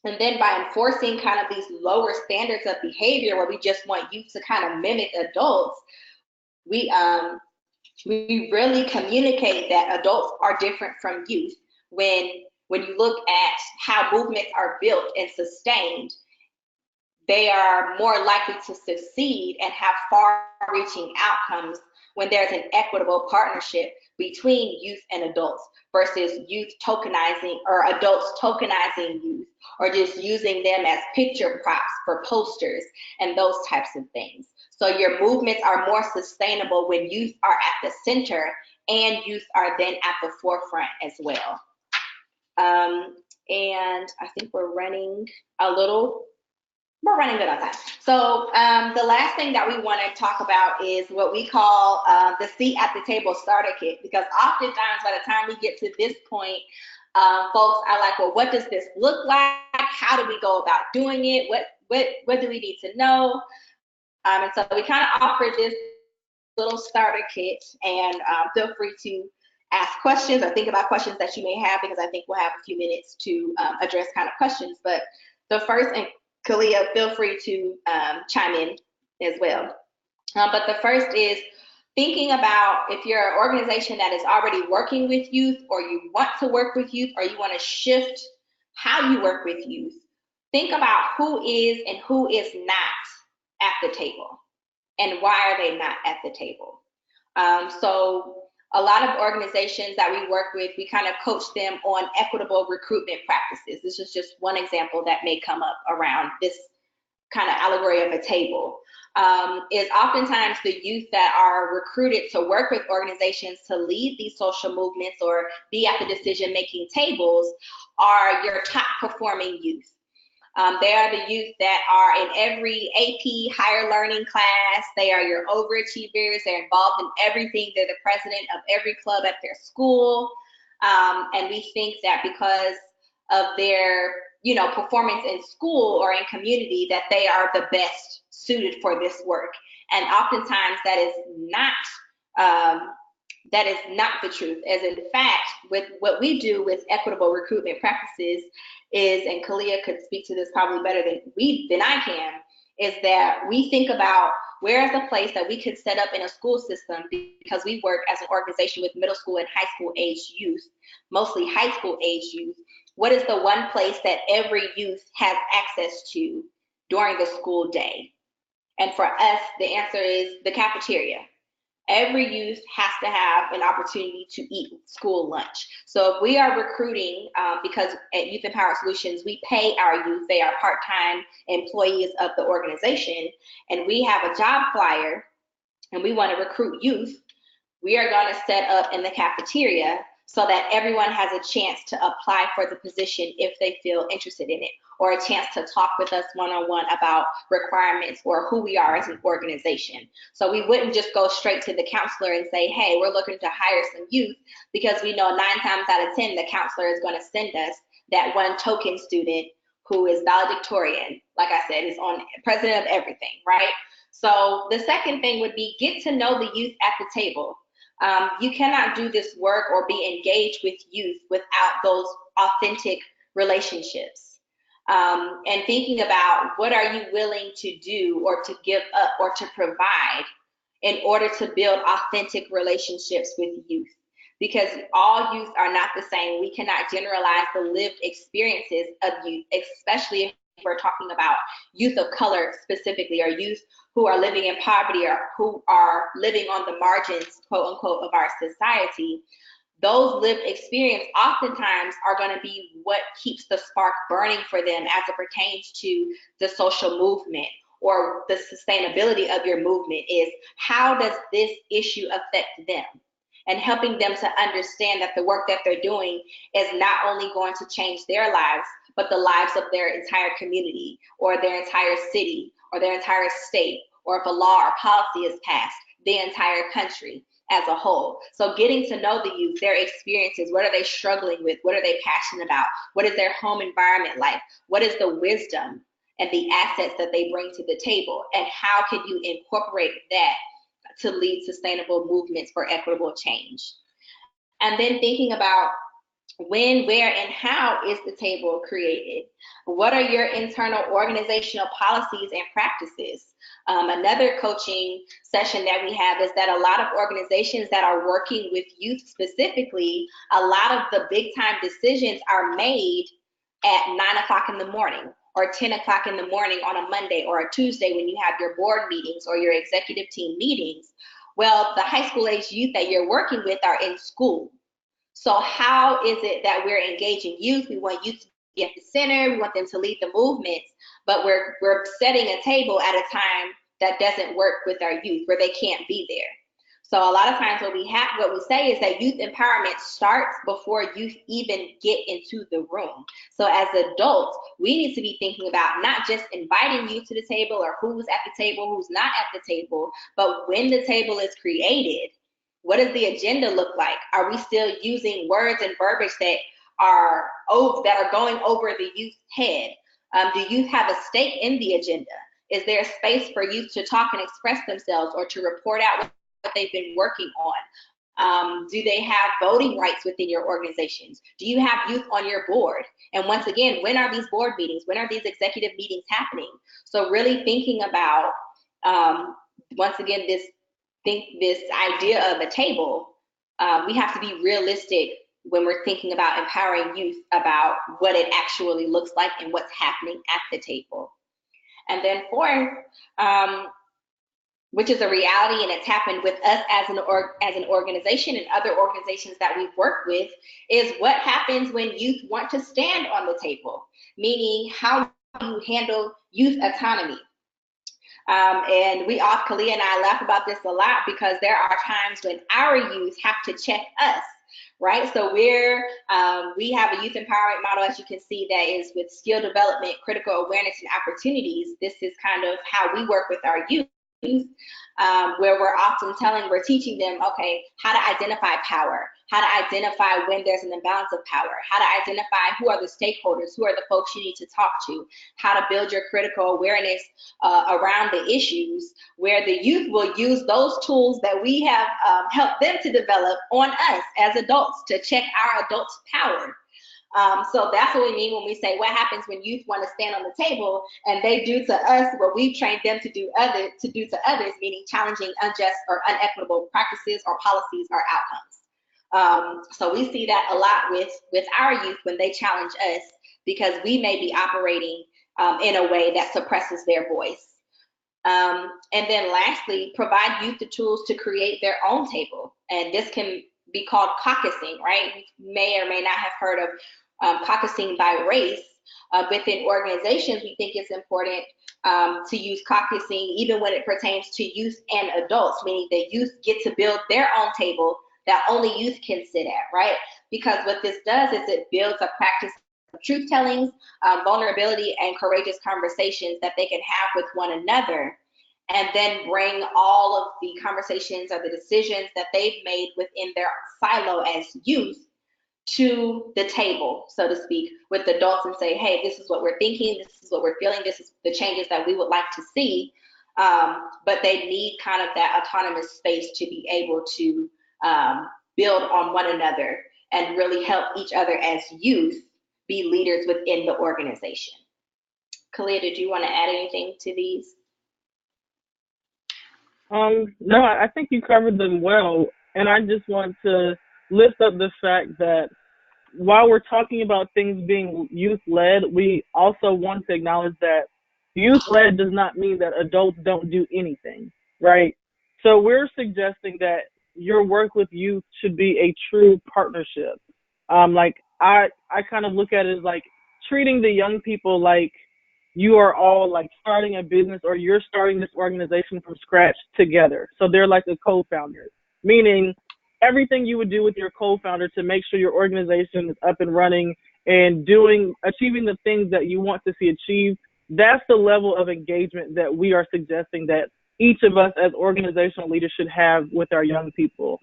And then by enforcing kind of these lower standards of behavior where we just want youth to kind of mimic adults, we really communicate that adults are different from youth when when you look at how movements are built and sustained, they are more likely to succeed and have far-reaching outcomes when there's an equitable partnership between youth and adults versus youth tokenizing or adults tokenizing youth or just using them as picture props for posters and those types of things. So your movements are more sustainable when youth are at the center and youth are then at the forefront as well. And I think we're running good on time. So the last thing that we want to talk about is what we call the seat at the table starter kit, because oftentimes by the time we get to this point, folks are like, well, what does this look like? How do we go about doing it? What do we need to know? And so we kind of offer this little starter kit, and feel free to ask questions or think about questions that you may have, because I think we'll have a few minutes to address kind of questions. But the first, and Kaleia, feel free to chime in as well. But the first is thinking about if you're an organization that is already working with youth, or you want to work with youth, or you want to shift how you work with youth, think about who is and who is not at the table, and why are they not at the table. So a lot of organizations that we work with, we kind of coach them on equitable recruitment practices. This is just one example that may come up around this kind of allegory of a table. Is oftentimes the youth that are recruited to work with organizations to lead these social movements or be at the decision-making tables are your top performing youth. They are the youth that are in every AP higher learning class. They are your overachievers. They're involved in everything. They're the president of every club at their school. And we think that because of their, performance in school or in community, that they are the best suited for this work. And oftentimes that is not the truth. As in fact, with what we do with equitable recruitment practices is, and Kaleia could speak to this probably better than I can, is that we think about where is a place that we could set up in a school system, because we work as an organization with middle school and high school age youth, mostly high school age youth. What is the one place that every youth has access to during the school day? And for us, the answer is the cafeteria. Every youth has to have an opportunity to eat school lunch. So if we are recruiting, because at Youth Empowered Solutions, we pay our youth, they are part-time employees of the organization, and we have a job flyer and we want to recruit youth, we are going to set up in the cafeteria so that everyone has a chance to apply for the position if they feel interested in it, or a chance to talk with us one-on-one about requirements or who we are as an organization. So we wouldn't just go straight to the counselor and say, hey, we're looking to hire some youth, because we know 9 times out of 10, the counselor is going to send us that one token student who is valedictorian, like I said, is on president of everything, right? So the second thing would be get to know the youth at the table. You cannot do this work or be engaged with youth without those authentic relationships. And thinking about what are you willing to do or to give up or to provide in order to build authentic relationships with youth. Because all youth are not the same. We cannot generalize the lived experiences of youth, especially if we're talking about youth of color specifically, or youth who are living in poverty or who are living on the margins, quote unquote, of our society. Those lived experiences oftentimes are going to be what keeps the spark burning for them as it pertains to the social movement or the sustainability of your movement. Is how does this issue affect them? And helping them to understand that the work that they're doing is not only going to change their lives, but the lives of their entire community or their entire city or their entire state, or if a law or policy is passed, the entire country as a whole. So getting to know the youth, their experiences, what are they struggling with? What are they passionate about? What is their home environment like? What is the wisdom and the assets that they bring to the table? And how can you incorporate that to lead sustainable movements for equitable change? And then thinking about When, where, and how is the table created? What are your internal organizational policies and practices? Another coaching session that we have is that a lot of organizations that are working with youth specifically, a lot of the big time decisions are made at 9 o'clock in the morning or 10 o'clock in the morning on a Monday or a Tuesday when you have your board meetings or your executive team meetings. Well, the high school age youth that you're working with are in school. So how is it that we're engaging youth? We want youth to be at the center. We want them to lead the movements, but we're setting a table at a time that doesn't work with our youth, where they can't be there. So a lot of times what we say is that youth empowerment starts before youth even get into the room. So as adults, we need to be thinking about not just inviting youth to the table or who's at the table, who's not at the table, but when the table is created, what does the agenda look like? Are we still using words and verbiage that are going over the youth's head? Do youth have a stake in the agenda? Is there a space for youth to talk and express themselves or to report out what they've been working on? Do they have voting rights within your organizations? Do you have youth on your board? And once again, when are these board meetings? When are these executive meetings happening? So really thinking about, once again, this idea of a table, we have to be realistic when we're thinking about empowering youth about what it actually looks like and what's happening at the table. And then fourth, which is a reality and it's happened with us as an organization and other organizations that we've worked with, is what happens when youth want to stand on the table, meaning how you handle youth autonomy. And Kaleia and I laugh about this a lot because there are times when our youth have to check us, right? So we have a youth empowerment model, as you can see, that is with skill development, critical awareness, and opportunities. This is kind of how we work with our youth. Where we're teaching them, okay, how to identify power, how to identify when there's an imbalance of power, how to identify who are the stakeholders, who are the folks you need to talk to, how to build your critical awareness around the issues, where the youth will use those tools that we have helped them to develop on us as adults to check our adults' power. So that's what we mean when we say what happens when youth want to stand on the table and they do to us what we've trained them to do to others, meaning challenging unjust or unequitable practices or policies or outcomes. So we see that a lot with our youth when they challenge us because we may be operating in a way that suppresses their voice. And then lastly, provide youth the tools to create their own table. And this can be called caucusing, right? You may or may not have heard of caucusing by race. Within organizations, we think it's important to use caucusing even when it pertains to youth and adults, meaning that youth get to build their own table that only youth can sit at, right? Because what this does is it builds a practice of truth tellings, vulnerability, and courageous conversations that they can have with one another, and then bring all of the conversations or the decisions that they've made within their silo as youth to the table, so to speak, with adults and say, hey, this is what we're thinking, this is what we're feeling, this is the changes that we would like to see. But they need kind of that autonomous space to be able to build on one another and really help each other as youth be leaders within the organization. Kaleia, did you want to add anything to these? No, I think you covered them well. And I just want to lift up the fact that while we're talking about things being youth-led, we also want to acknowledge that youth-led does not mean that adults don't do anything, right? So we're suggesting that your work with youth should be a true partnership. Like I kind of look at it as like treating the young people like you are all like starting a business or you're starting this organization from scratch together. So they're like a co-founder, meaning everything you would do with your co-founder to make sure your organization is up and running and achieving the things that you want to see achieved. That's the level of engagement that we are suggesting that each of us as organizational leaders should have with our young people.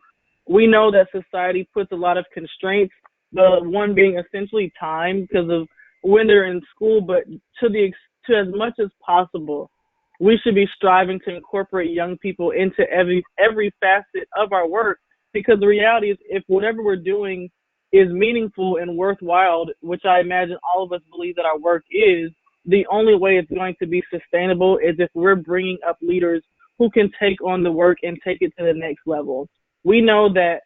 We know that society puts a lot of constraints, the one being essentially time because of when they're in school, but to as much as possible, we should be striving to incorporate young people into every facet of our work, because the reality is if whatever we're doing is meaningful and worthwhile, which I imagine all of us believe that our work is, the only way it's going to be sustainable is if we're bringing up leaders who can take on the work and take it to the next level. We know that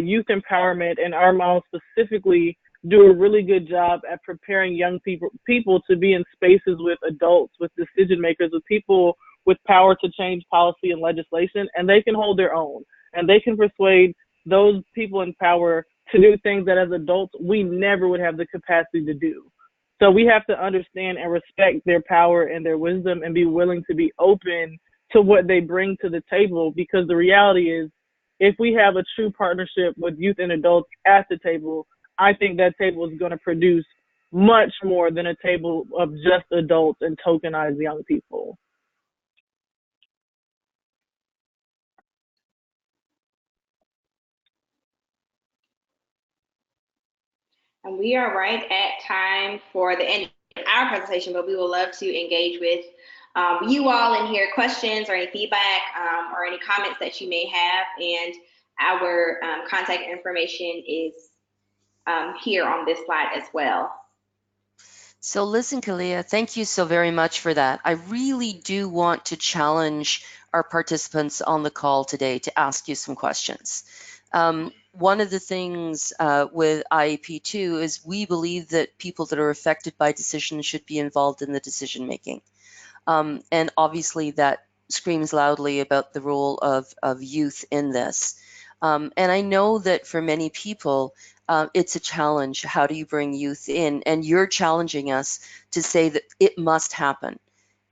youth empowerment and our model specifically do a really good job at preparing young people to be in spaces with adults, with decision makers, with people with power to change policy and legislation, and they can hold their own, and they can persuade those people in power to do things that as adults we never would have the capacity to do. So we have to understand and respect their power and their wisdom and be willing to be open to what they bring to the table, because the reality is, if we have a true partnership with youth and adults at the table, I think that table is going to produce much more than a table of just adults and tokenized young people. And we are right at time for the end of our presentation, but we would love to engage with you all and hear questions or any feedback or any comments that you may have. And our contact information is here on this slide as well. So listen, Kaleia, thank you so very much for that. I really do want to challenge our participants on the call today to ask you some questions. One of the things with IAP2 is we believe that people that are affected by decisions should be involved in the decision making. And obviously that screams loudly about the role of youth in this. And I know that for many people, it's a challenge. How do you bring youth in? And you're challenging us to say that it must happen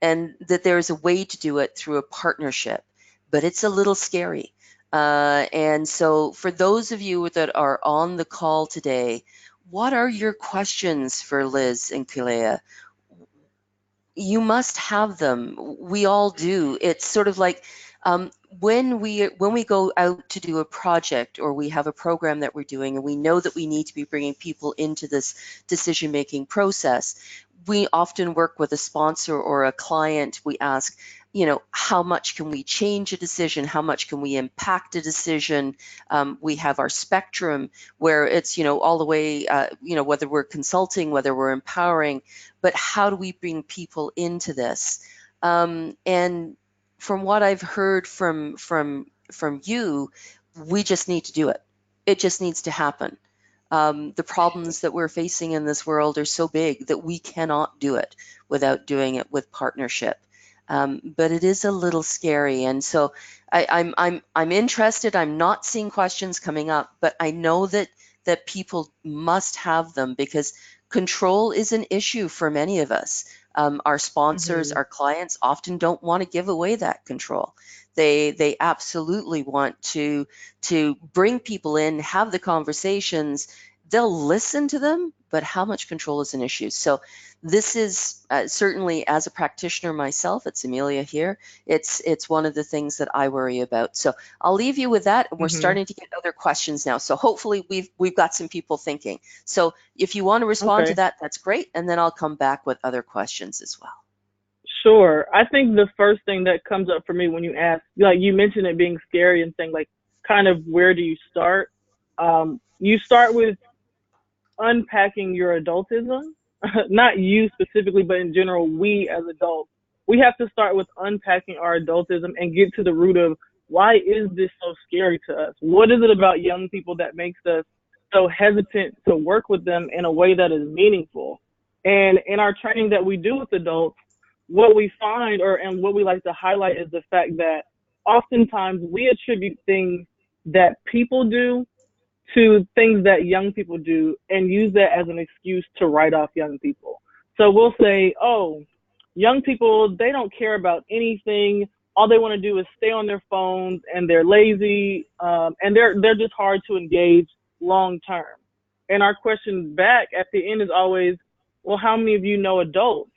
and that there's a way to do it through a partnership, but it's a little scary. And so for those of you that are on the call today, what are your questions for Liz and Kaleia? You must have them. We all do. It's sort of like when we go out to do a project or we have a program that we're doing and we know that we need to be bringing people into this decision-making process, we often work with a sponsor or a client. We ask, how much can we change a decision? How much can we impact a decision? We have our spectrum where it's, all the way, whether we're consulting, whether we're empowering, but how do we bring people into this? And from what I've heard from you, we just need to do it. It just needs to happen. The problems that we're facing in this world are so big that we cannot do it without doing it with partnership. But it is a little scary, and so I'm interested. I'm not seeing questions coming up, but I know that people must have them because control is an issue for many of us. Our sponsors, our clients often don't want to give away that control. They absolutely want to bring people in, have the conversations. They'll listen to them, but how much control is an issue. So this is certainly, as a practitioner myself, it's Amelia here, it's one of the things that I worry about. So I'll leave you with that. And we're starting to get other questions now. So hopefully we've got some people thinking. So if you want to respond to that, that's great. And then I'll come back with other questions as well. Sure. I think the first thing that comes up for me when you ask, like you mentioned it being scary and saying like, kind of where do you start? You start with unpacking your adultism, not you specifically, but in general, we as adults, we have to start with unpacking our adultism and get to the root of why is this so scary to us? What is it about young people that makes us so hesitant to work with them in a way that is meaningful? And in our training that we do with adults, what we find and what we like to highlight is the fact that oftentimes we attribute things that people do to things that young people do and use that as an excuse to write off young people. So we'll say, oh, young people, they don't care about anything. All they want to do is stay on their phones and they're lazy and they're just hard to engage long term. And our question back at the end is always, well, how many of you know adults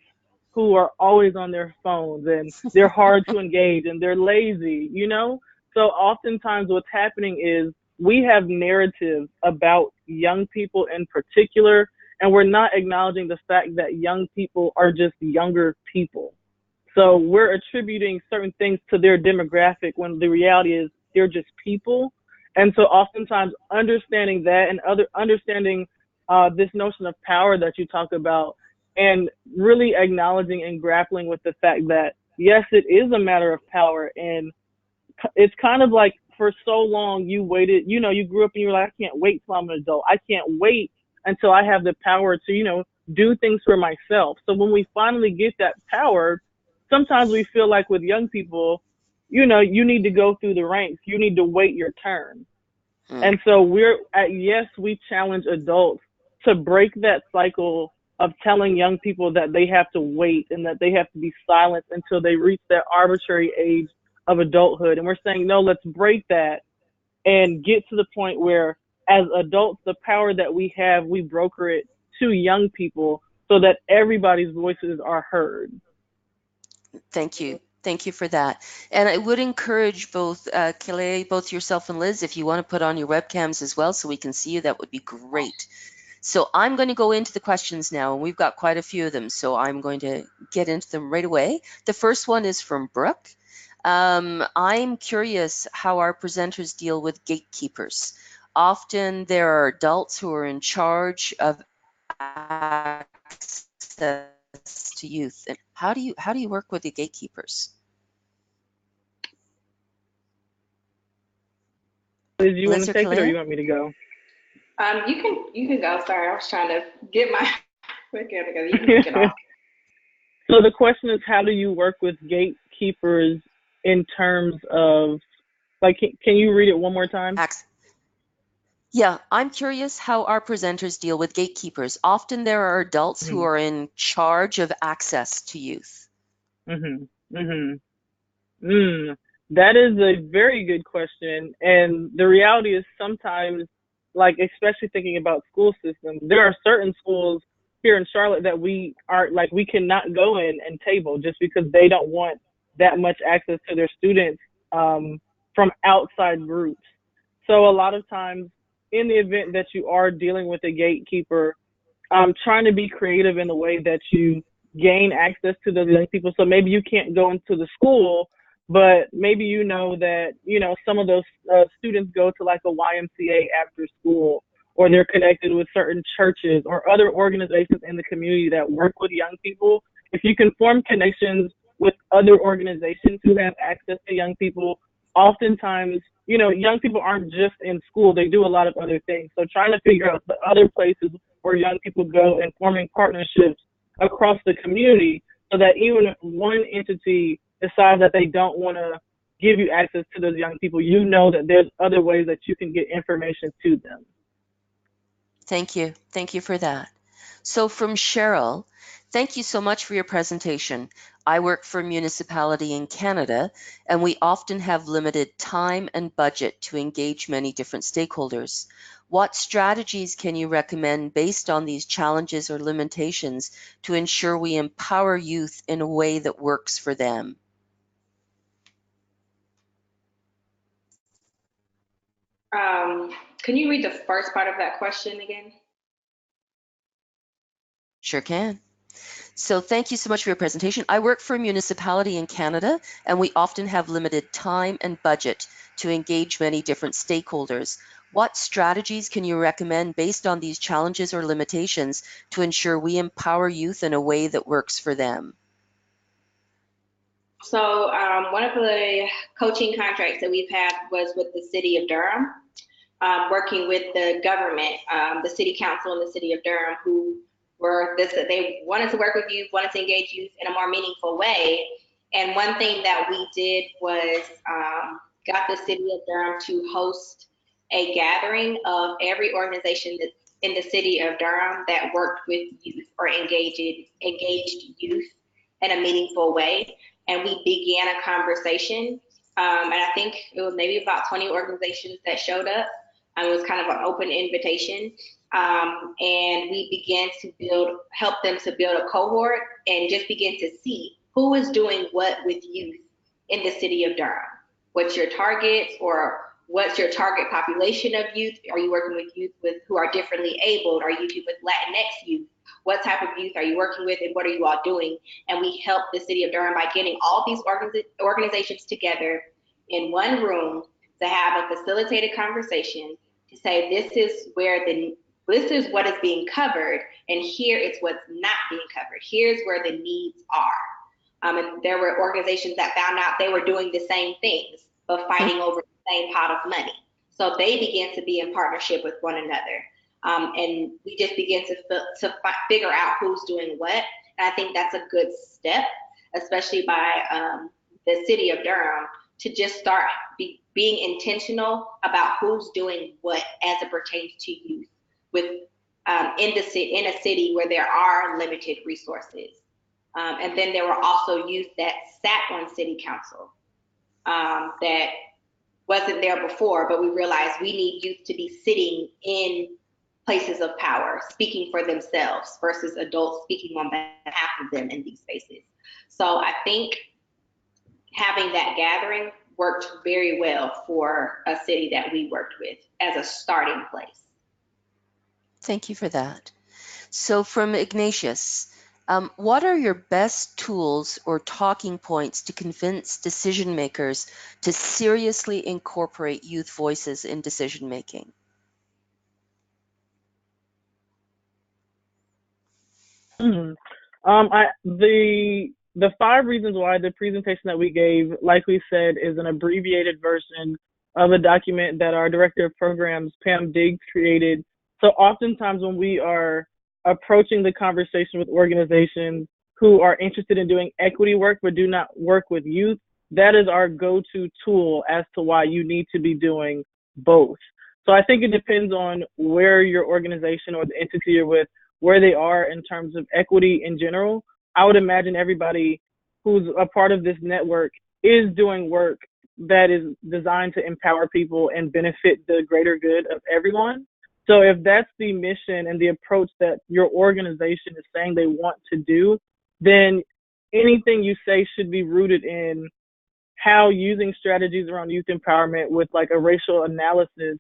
who are always on their phones and they're hard to engage and they're lazy, So oftentimes what's happening is we have narratives about young people in particular, and we're not acknowledging the fact that young people are just younger people. So we're attributing certain things to their demographic when the reality is they're just people. And so oftentimes understanding that and understanding this notion of power that you talk about, and really acknowledging and grappling with the fact that, yes, it is a matter of power. And it's kind of like, for so long you waited, you grew up and you were like, I can't wait till I'm an adult. I can't wait until I have the power to, do things for myself. So when we finally get that power, sometimes we feel like with young people, you need to go through the ranks. You need to wait your turn. And so we challenge adults to break that cycle of telling young people that they have to wait and that they have to be silent until they reach that arbitrary age of adulthood. And we're saying, no, let's break that and get to the point where, as adults, the power that we have, we broker it to young people so that everybody's voices are heard. Thank you. Thank you for that. And I would encourage both Kaleia, both yourself and Liz, if you want to put on your webcams as well so we can see you, that would be great. So I'm going to go into the questions now, and we've got quite a few of them, so I'm going to get into them right away. The first one is from Brooke. I'm curious how our presenters deal with gatekeepers. Often there are adults who are in charge of access to youth. And how do you work with the gatekeepers? Liz, you want Liz to or take it, or Kaleia? you want me to go? You can go. Sorry, I was trying to get my webcam together. You can kick it off. So the question is, how do you work with gatekeepers in terms of, like, can you read it one more time? Yeah, I'm curious how our presenters deal with gatekeepers. Often there are adults who are in charge of access to youth. That is a very good question. And the reality is sometimes, like, especially thinking about school systems, there are certain schools here in Charlotte that we cannot go in and table just because they don't want that much access to their students from outside groups. So a lot of times, in the event that you are dealing with a gatekeeper, trying to be creative in the way that you gain access to those young people. So maybe you can't go into the school, but maybe that some of those students go to like a YMCA after school, or they're connected with certain churches or other organizations in the community that work with young people. If you can form connections with other organizations who have access to young people, oftentimes, young people aren't just in school, they do a lot of other things. So trying to figure out the other places where young people go and forming partnerships across the community so that even if one entity decides that they don't want to give you access to those young people, that there's other ways that you can get information to them. Thank you. Thank you for that. So from Cheryl, thank you so much for your presentation. I work for a municipality in Canada, and we often have limited time and budget to engage many different stakeholders. What strategies can you recommend based on these challenges or limitations to ensure we empower youth in a way that works for them? Can you read the first part of that question again? Sure can. So thank you so much for your presentation. I work for a municipality in Canada, and we often have limited time and budget to engage many different stakeholders. What strategies can you recommend based on these challenges or limitations to ensure we empower youth in a way that works for them? So one of the coaching contracts that we've had was with the city of Durham, working with the government, the city council and the city of Durham, who they wanted to work with youth, wanted to engage youth in a more meaningful way. And one thing that we did was got the city of Durham to host a gathering of every organization that in the city of Durham that worked with youth or engaged youth in a meaningful way. And we began a conversation. And I think it was maybe about 20 organizations that showed up. It was kind of an open invitation. And we began to help them to build a cohort and just begin to see who is doing what with youth in the city of Durham. What's your targets, or what's your target population of youth? Are you working with youth who are differently abled? Are you working with Latinx youth? What type of youth are you working with, and what are you all doing? And we helped the city of Durham by getting all these organizations together in one room to have a facilitated conversation to say this is what is being covered, and here is what's not being covered. Here's where the needs are. And there were organizations that found out they were doing the same things, but fighting over the same pot of money. So they began to be in partnership with one another. And we just began to figure out who's doing what. And I think that's a good step, especially by the city of Durham, to just start being intentional about who's doing what as it pertains to youth in a city where there are limited resources. And then there were also youth that sat on city council that wasn't there before, but we realized we need youth to be sitting in places of power, speaking for themselves versus adults speaking on behalf of them in these spaces. So I think having that gathering worked very well for a city that we worked with as a starting place. Thank you for that. So from Ignatius, what are your best tools or talking points to convince decision makers to seriously incorporate youth voices in decision making? The 5 reasons why, the presentation that we gave, like we said, is an abbreviated version of a document that our director of programs, Pam Diggs, created. So oftentimes when we are approaching the conversation with organizations who are interested in doing equity work but do not work with youth, that is our go-to tool as to why you need to be doing both. So I think it depends on where your organization or the entity you're with, where they are in terms of equity in general. I would imagine everybody who's a part of this network is doing work that is designed to empower people and benefit the greater good of everyone. So if that's the mission and the approach that your organization is saying they want to do, then anything you say should be rooted in how using strategies around youth empowerment with like a racial analysis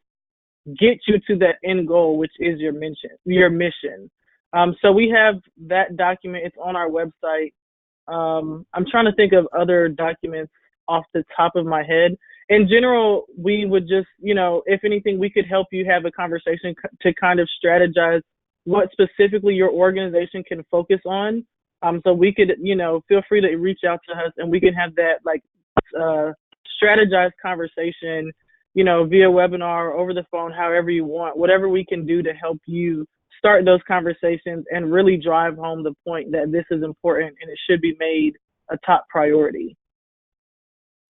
get you to that end goal, which is your mission. So we have that document. It's on our website. I'm trying to think of other documents off the top of my head. In general, we would just, if anything, we could help you have a conversation to kind of strategize what specifically your organization can focus on. So we could, feel free to reach out to us and we can have that strategized conversation, via webinar or over the phone, however you want, whatever we can do to help you start those conversations and really drive home the point that this is important and it should be made a top priority.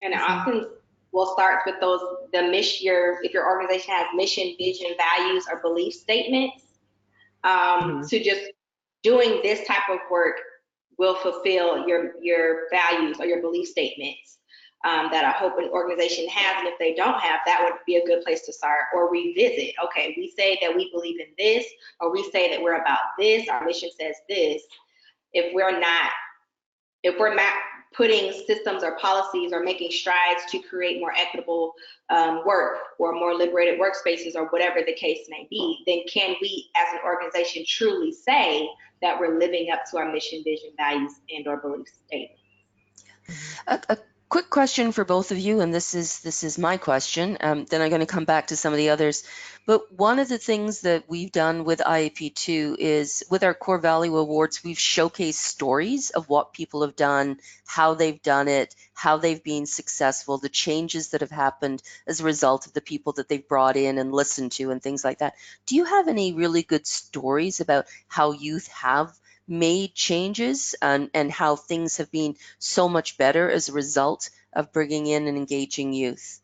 And it often will start with if your organization has mission, vision, values, or belief statements. So just doing this type of work will fulfill your values or your belief statements that I hope an organization has. And if they don't have, that would be a good place to start or revisit. Okay, we say that we believe in this, or we say that we're about this, our mission says this. If we're not putting systems or policies or making strides to create more equitable work or more liberated workspaces or whatever the case may be, then can we as an organization truly say that we're living up to our mission, vision, values, and or belief statements? A quick question for both of you, and this is my question. Then I'm going to come back to some of the others. But one of the things that we've done with IAP2 is with our core value awards, we've showcased stories of what people have done, how they've done it, how they've been successful, the changes that have happened as a result of the people that they've brought in and listened to and things like that. Do you have any really good stories about how youth have made changes and how things have been so much better as a result of bringing in and engaging youth?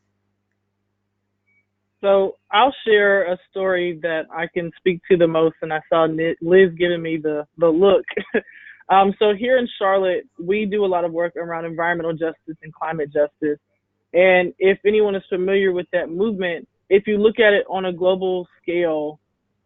So I'll share a story that I can speak to the most, and I saw Liz giving me the look. So here in Charlotte, we do a lot of work around environmental justice and climate justice. And if anyone is familiar with that movement, if you look at it on a global scale,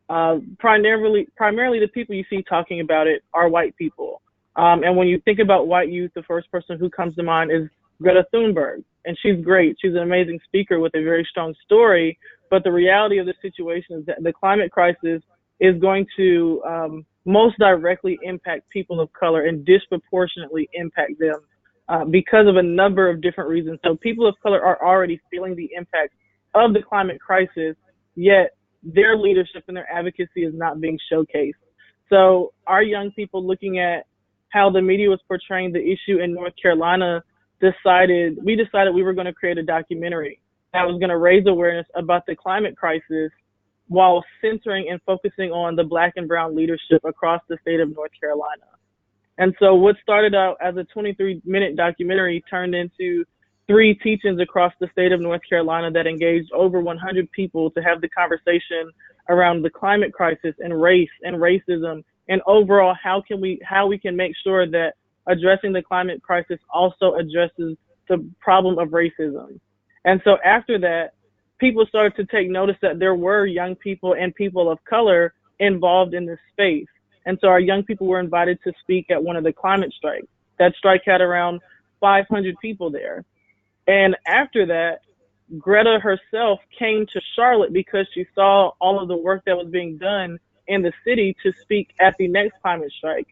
primarily the people you see talking about it are white people. And when you think about white youth, the first person who comes to mind is Greta Thunberg. And she's great. She's an amazing speaker with a very strong story. But the reality of the situation is that the climate crisis is going to most directly impact people of color and disproportionately impact them because of a number of different reasons. So people of color are already feeling the impact of the climate crisis, yet their leadership and their advocacy is not being showcased. So our young people, looking at how the media was portraying the issue in North Carolina, decided we were going to create a documentary that was going to raise awareness about the climate crisis while centering and focusing on the Black and brown leadership across the state of North Carolina. And so what started out as a 23-minute documentary turned into 3 teach-ins across the state of North Carolina that engaged over 100 people to have the conversation around the climate crisis and race and racism, and overall how we can make sure that addressing the climate crisis also addresses the problem of racism. And so after that, people started to take notice that there were young people and people of color involved in this space. And so our young people were invited to speak at one of the climate strikes. That strike had around 500 people there. And after that, Greta herself came to Charlotte because she saw all of the work that was being done in the city to speak at the next climate strike.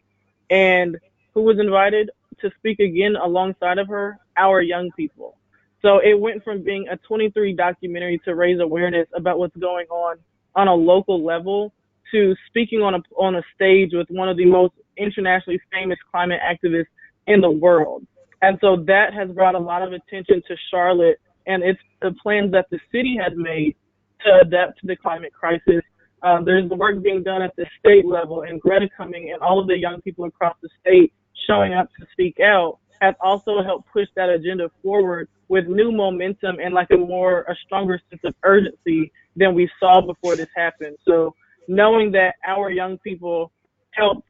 And who was invited to speak again alongside of her? Our young people. So it went from being a 23 documentary to raise awareness about what's going on a local level to speaking on a stage with one of the most internationally famous climate activists in the world. And so that has brought a lot of attention to Charlotte, and it's the plans that the city has made to adapt to the climate crisis. There's the work being done at the state level, and Greta coming and all of the young people across the state showing up to speak out has also helped push that agenda forward with new momentum and like a stronger sense of urgency than we saw before this happened. So knowing that our young people helped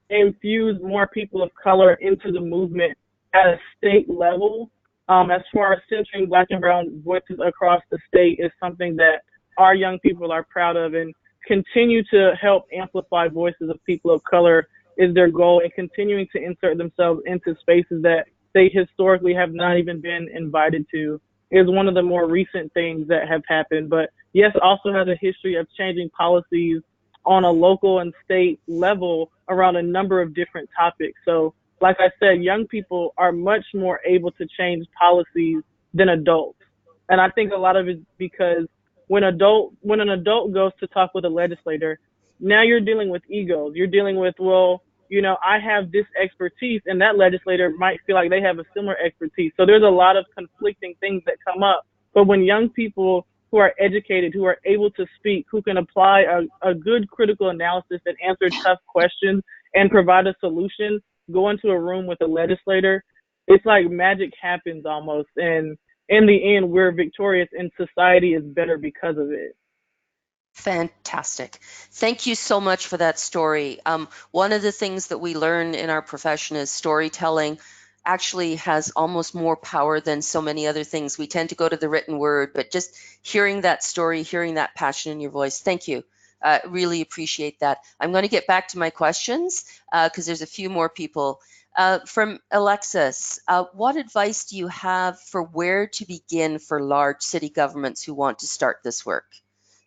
infuse more people of color into the movement at a state level, as far as centering Black and brown voices across the state, is something that our young people are proud of, and continue to help amplify voices of people of color is their goal, and continuing to insert themselves into spaces that they historically have not even been invited to is one of the more recent things that have happened. But yes, also has a history of changing policies on a local and state level around a number of different topics. So like I said, young people are much more able to change policies than adults. And I think a lot of it is because when an adult goes to talk with a legislator, now you're dealing with egos. You're dealing with, well, you know, I have this expertise, and that legislator might feel like they have a similar expertise. So there's a lot of conflicting things that come up. But when young people who are educated, who are able to speak, who can apply a good critical analysis and answer tough questions and provide a solution, go into a room with a legislator, it's like magic happens almost. And in the end, we're victorious and society is better because of it. Fantastic. Thank you so much for that story. One of the things that we learn in our profession is storytelling actually has almost more power than so many other things. We tend to go to the written word, but just hearing that story, hearing that passion in your voice, thank you. Really appreciate that. I'm going to get back to my questions because there's a few more people. From Alexis, what advice do you have for where to begin for large city governments who want to start this work?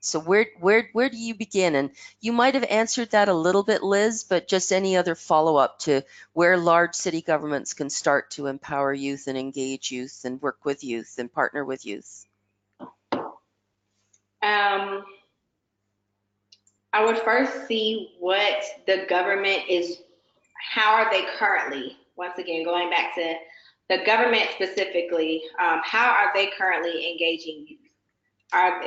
So where do you begin? And you might have answered that a little bit, Liz, but just any other follow-up to where large city governments can start to empower youth and engage youth and work with youth and partner with youth? I would first see what the government is, how are they currently, once again, going back to the government specifically, how are they currently engaging youth?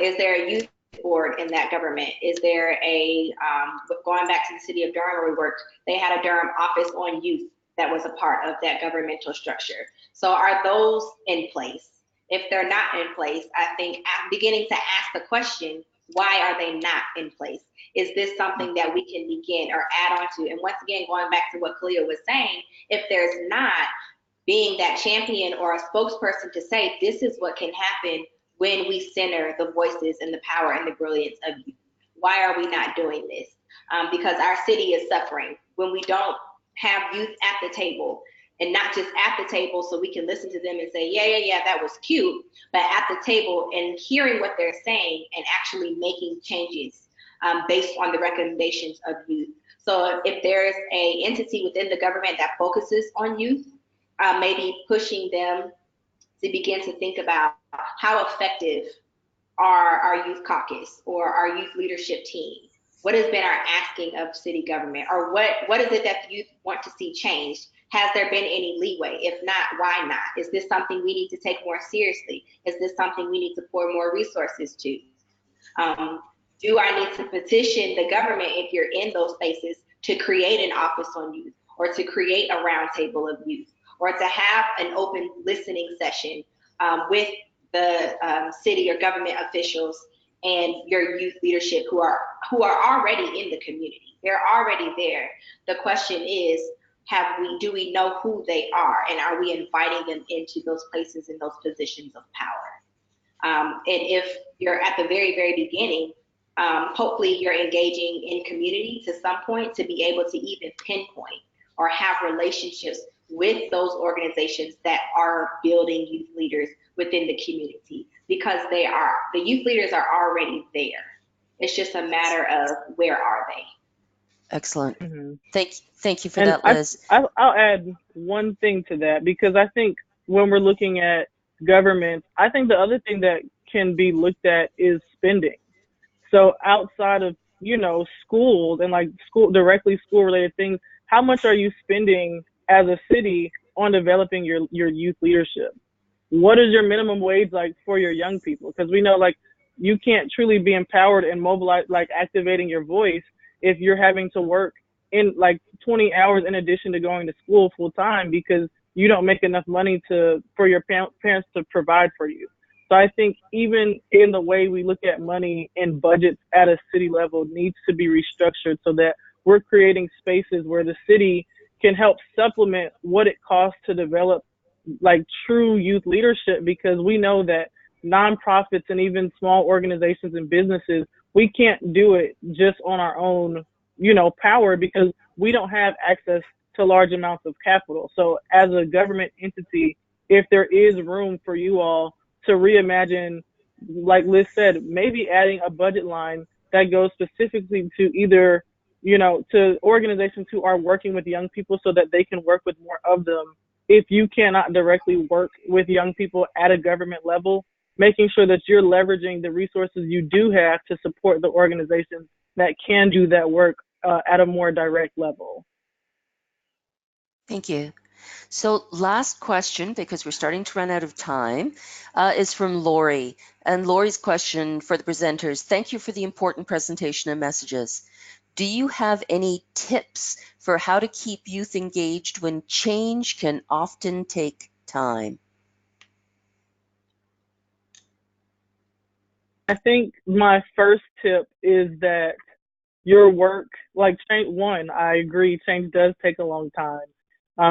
Is there a youth board in that government? Is there a, going back to the city of Durham where we worked, they had a Durham office on youth that was a part of that governmental structure. So are those in place? If they're not in place, I think beginning to ask the question, why are they not in place? Is this something that we can begin or add on to? And once again, going back to what Kaleia was saying, if there's not, being that champion or a spokesperson to say, this is what can happen when we center the voices and the power and the brilliance of youth. Why are we not doing this? Because our city is suffering when we don't have youth at the table, and not just at the table so we can listen to them and say, yeah, that was cute, but at the table and hearing what they're saying and actually making changes based on the recommendations of youth. So if there's an entity within the government that focuses on youth, maybe pushing them to begin to think about how effective our youth caucus or our youth leadership team? What has been our asking of city government? Or what is it that the youth want to see changed? Has there been any leeway? If not, why not? Is this something we need to take more seriously? Is this something we need to pour more resources to? Do I need to petition the government, if you're in those spaces, to create an office on youth, or to create a roundtable of youth, or to have an open listening session with the city or government officials and your youth leadership who are already in the community? They're already there. The question is, do we know who they are, and are we inviting them into those places and those positions of power? And if you're at the very, very beginning, hopefully you're engaging in community to some point to be able to even pinpoint or have relationships with those organizations that are building youth leaders within the community, because the youth leaders are already there. It's just a matter of, where are they? Excellent. Mm-hmm. Thank you for And that, Liz. I'll add one thing to that, because I think when we're looking at government, I think the other thing that can be looked at is spending. So outside of, schools and like school related things, how much are you spending as a city on developing your youth leadership? What is your minimum wage like for your young people? Because we know, like, you can't truly be empowered and mobilized, like activating your voice, if you're having to work in like 20 hours in addition to going to school full time, because you don't make enough money for your parents to provide for you. So I think even in the way we look at money and budgets at a city level needs to be restructured, so that we're creating spaces where the city can help supplement what it costs to develop like true youth leadership, because we know that nonprofits and even small organizations and businesses, we can't do it just on our own, power, because we don't have access to large amounts of capital. So as a government entity, if there is room for you all to reimagine, like Liz said, maybe adding a budget line that goes specifically to either, to organizations who are working with young people so that they can work with more of them. If you cannot directly work with young people at a government level, making sure that you're leveraging the resources you do have to support the organizations that can do that work at a more direct level. Thank you. So last question, because we're starting to run out of time, is from Lori. And Lori's question for the presenters: thank you for the important presentation and messages. Do you have any tips for how to keep youth engaged when change can often take time? I think my first tip is that your work, like change, I agree, change does take a long time.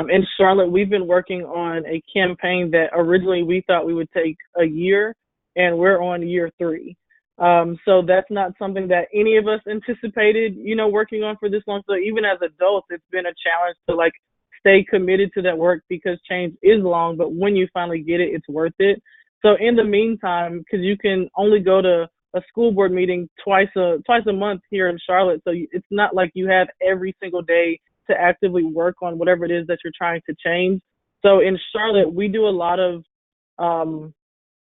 In Charlotte, we've been working on a campaign that originally we thought we would take a year, and we're on year 3. So that's not something that any of us anticipated, working on for this long. So even as adults, it's been a challenge to like stay committed to that work, because change is long, but when you finally get it, it's worth it. So in the meantime, because you can only go to a school board meeting twice a month here in Charlotte, so it's not like you have every single day to actively work on whatever it is that you're trying to change. So in Charlotte, we do a lot of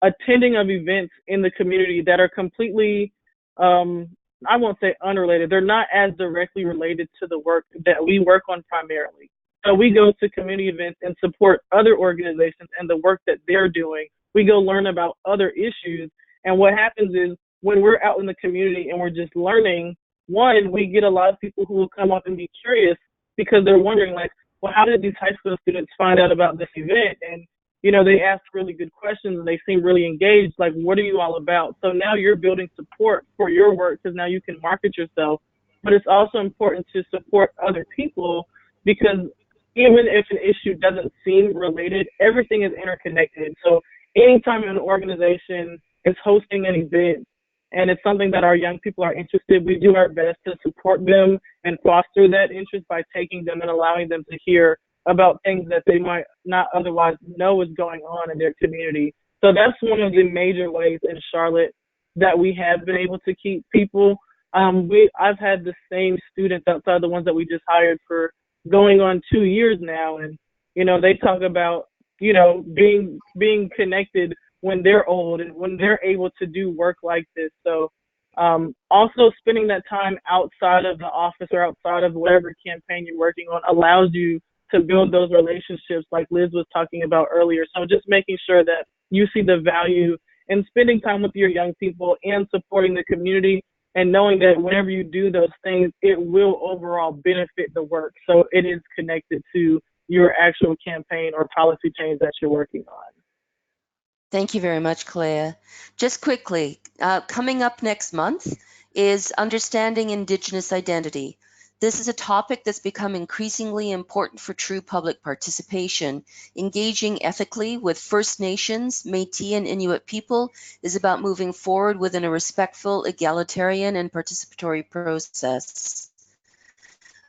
attending of events in the community that are completely, I won't say unrelated. They're not as directly related to the work that we work on primarily. So we go to community events and support other organizations and the work that they're doing. We go learn about other issues. And what happens is, when we're out in the community and we're just learning, one, we get a lot of people who will come up and be curious, because they're wondering, like, well, how did these high school students find out about this event? And, they ask really good questions and they seem really engaged. Like, what are you all about? So now you're building support for your work, because now you can market yourself. But it's also important to support other people, because even if an issue doesn't seem related, everything is interconnected. So anytime an organization is hosting an event and it's something that our young people are interested, we do our best to support them and foster that interest by taking them and allowing them to hear about things that they might not otherwise know is going on in their community. So that's one of the major ways in Charlotte that we have been able to keep people. I've had the same students outside the ones that we just hired for going on 2 years now, and they talk about being connected when they're old and when they're able to do work like this. So also spending that time outside of the office or outside of whatever campaign you're working on allows you to build those relationships like Liz was talking about earlier. So just making sure that you see the value in spending time with your young people and supporting the community, and knowing that whenever you do those things, it will overall benefit the work. So it is connected to your actual campaign or policy change that you're working on. Thank you very much, Kaleia. Just quickly, coming up next month is Understanding Indigenous Identity. This is a topic that's become increasingly important for true public participation. Engaging ethically with First Nations, Métis, and Inuit people is about moving forward within a respectful, egalitarian, and participatory process.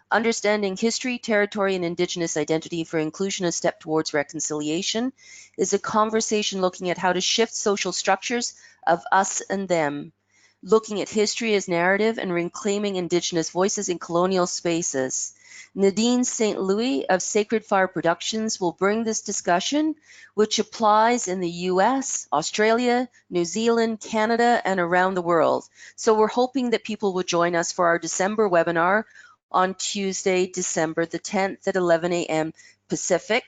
Understanding History, Territory, and Indigenous Identity for Inclusion, a Step Towards Reconciliation is a conversation looking at how to shift social structures of us and them, looking at history as narrative and reclaiming Indigenous voices in colonial spaces. Nadine St. Louis of Sacred Fire Productions will bring this discussion, which applies in the US, Australia, New Zealand, Canada, and around the world. So we're hoping that people will join us for our December webinar on Tuesday, December the 10th at 11 a.m. Pacific,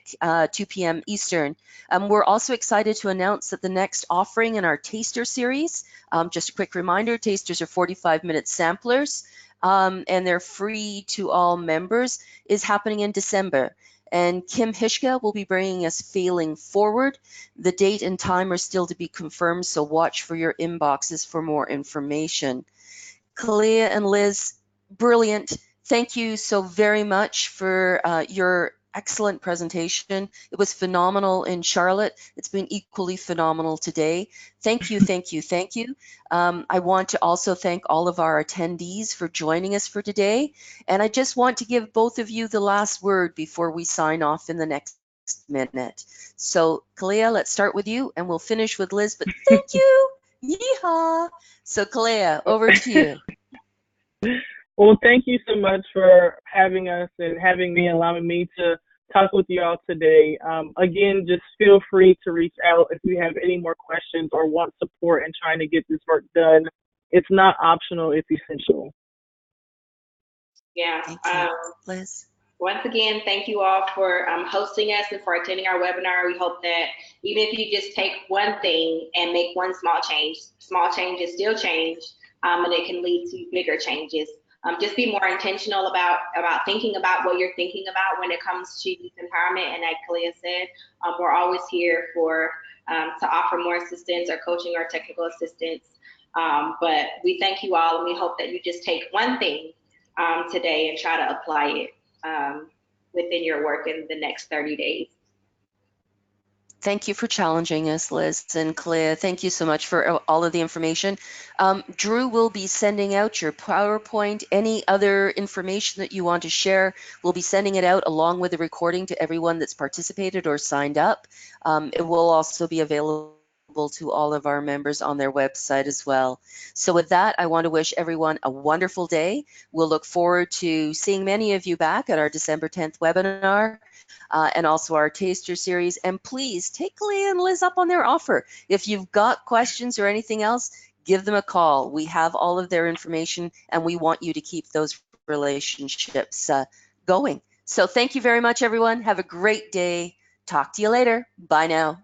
2 p.m. Eastern. We're also excited to announce that the next offering in our taster series, just a quick reminder, tasters are 45-minute samplers, and they're free to all members, is happening in December. And Kim Hishka will be bringing us Failing Forward. The date and time are still to be confirmed, so watch for your inboxes for more information. Kaleia and Liz, brilliant. Thank you so very much for your excellent presentation. It was phenomenal in Charlotte. It's been equally phenomenal today. Thank you, thank you, thank you. I want to also thank all of our attendees for joining us for today. And I just want to give both of you the last word before we sign off in the next minute. So Kaleia, let's start with you and we'll finish with Liz, but thank you. Yeehaw. So Kaleia, over to you. Well, thank you so much for having us and having me, allowing me to talk with you all today. Again, just feel free to reach out if you have any more questions or want support in trying to get this work done. It's not optional, it's essential. Yeah. Thank you. Liz? Once again, thank you all for hosting us and for attending our webinar. We hope that even if you just take one thing and make one small change is still change, and it can lead to bigger changes. Just be more intentional about thinking about what you're thinking about when it comes to youth empowerment. And like Kaleia said, we're always here to offer more assistance or coaching or technical assistance. But we thank you all, and we hope that you just take one thing today and try to apply it within your work in the next 30 days. Thank you for challenging us, Liz and Kaleia. Thank you so much for all of the information. Drew will be sending out your PowerPoint. Any other information that you want to share, we'll be sending it out along with the recording to everyone that's participated or signed up. It will also be available to all of our members on their website as well. So with that, I want to wish everyone a wonderful day. We'll look forward to seeing many of you back at our December 10th webinar. And also our taster series. And please take Kaleia and Liz up on their offer. If you've got questions or anything else, give them a call. We have all of their information and we want you to keep those relationships going. So thank you very much, everyone. Have a great day. Talk to you later. Bye now.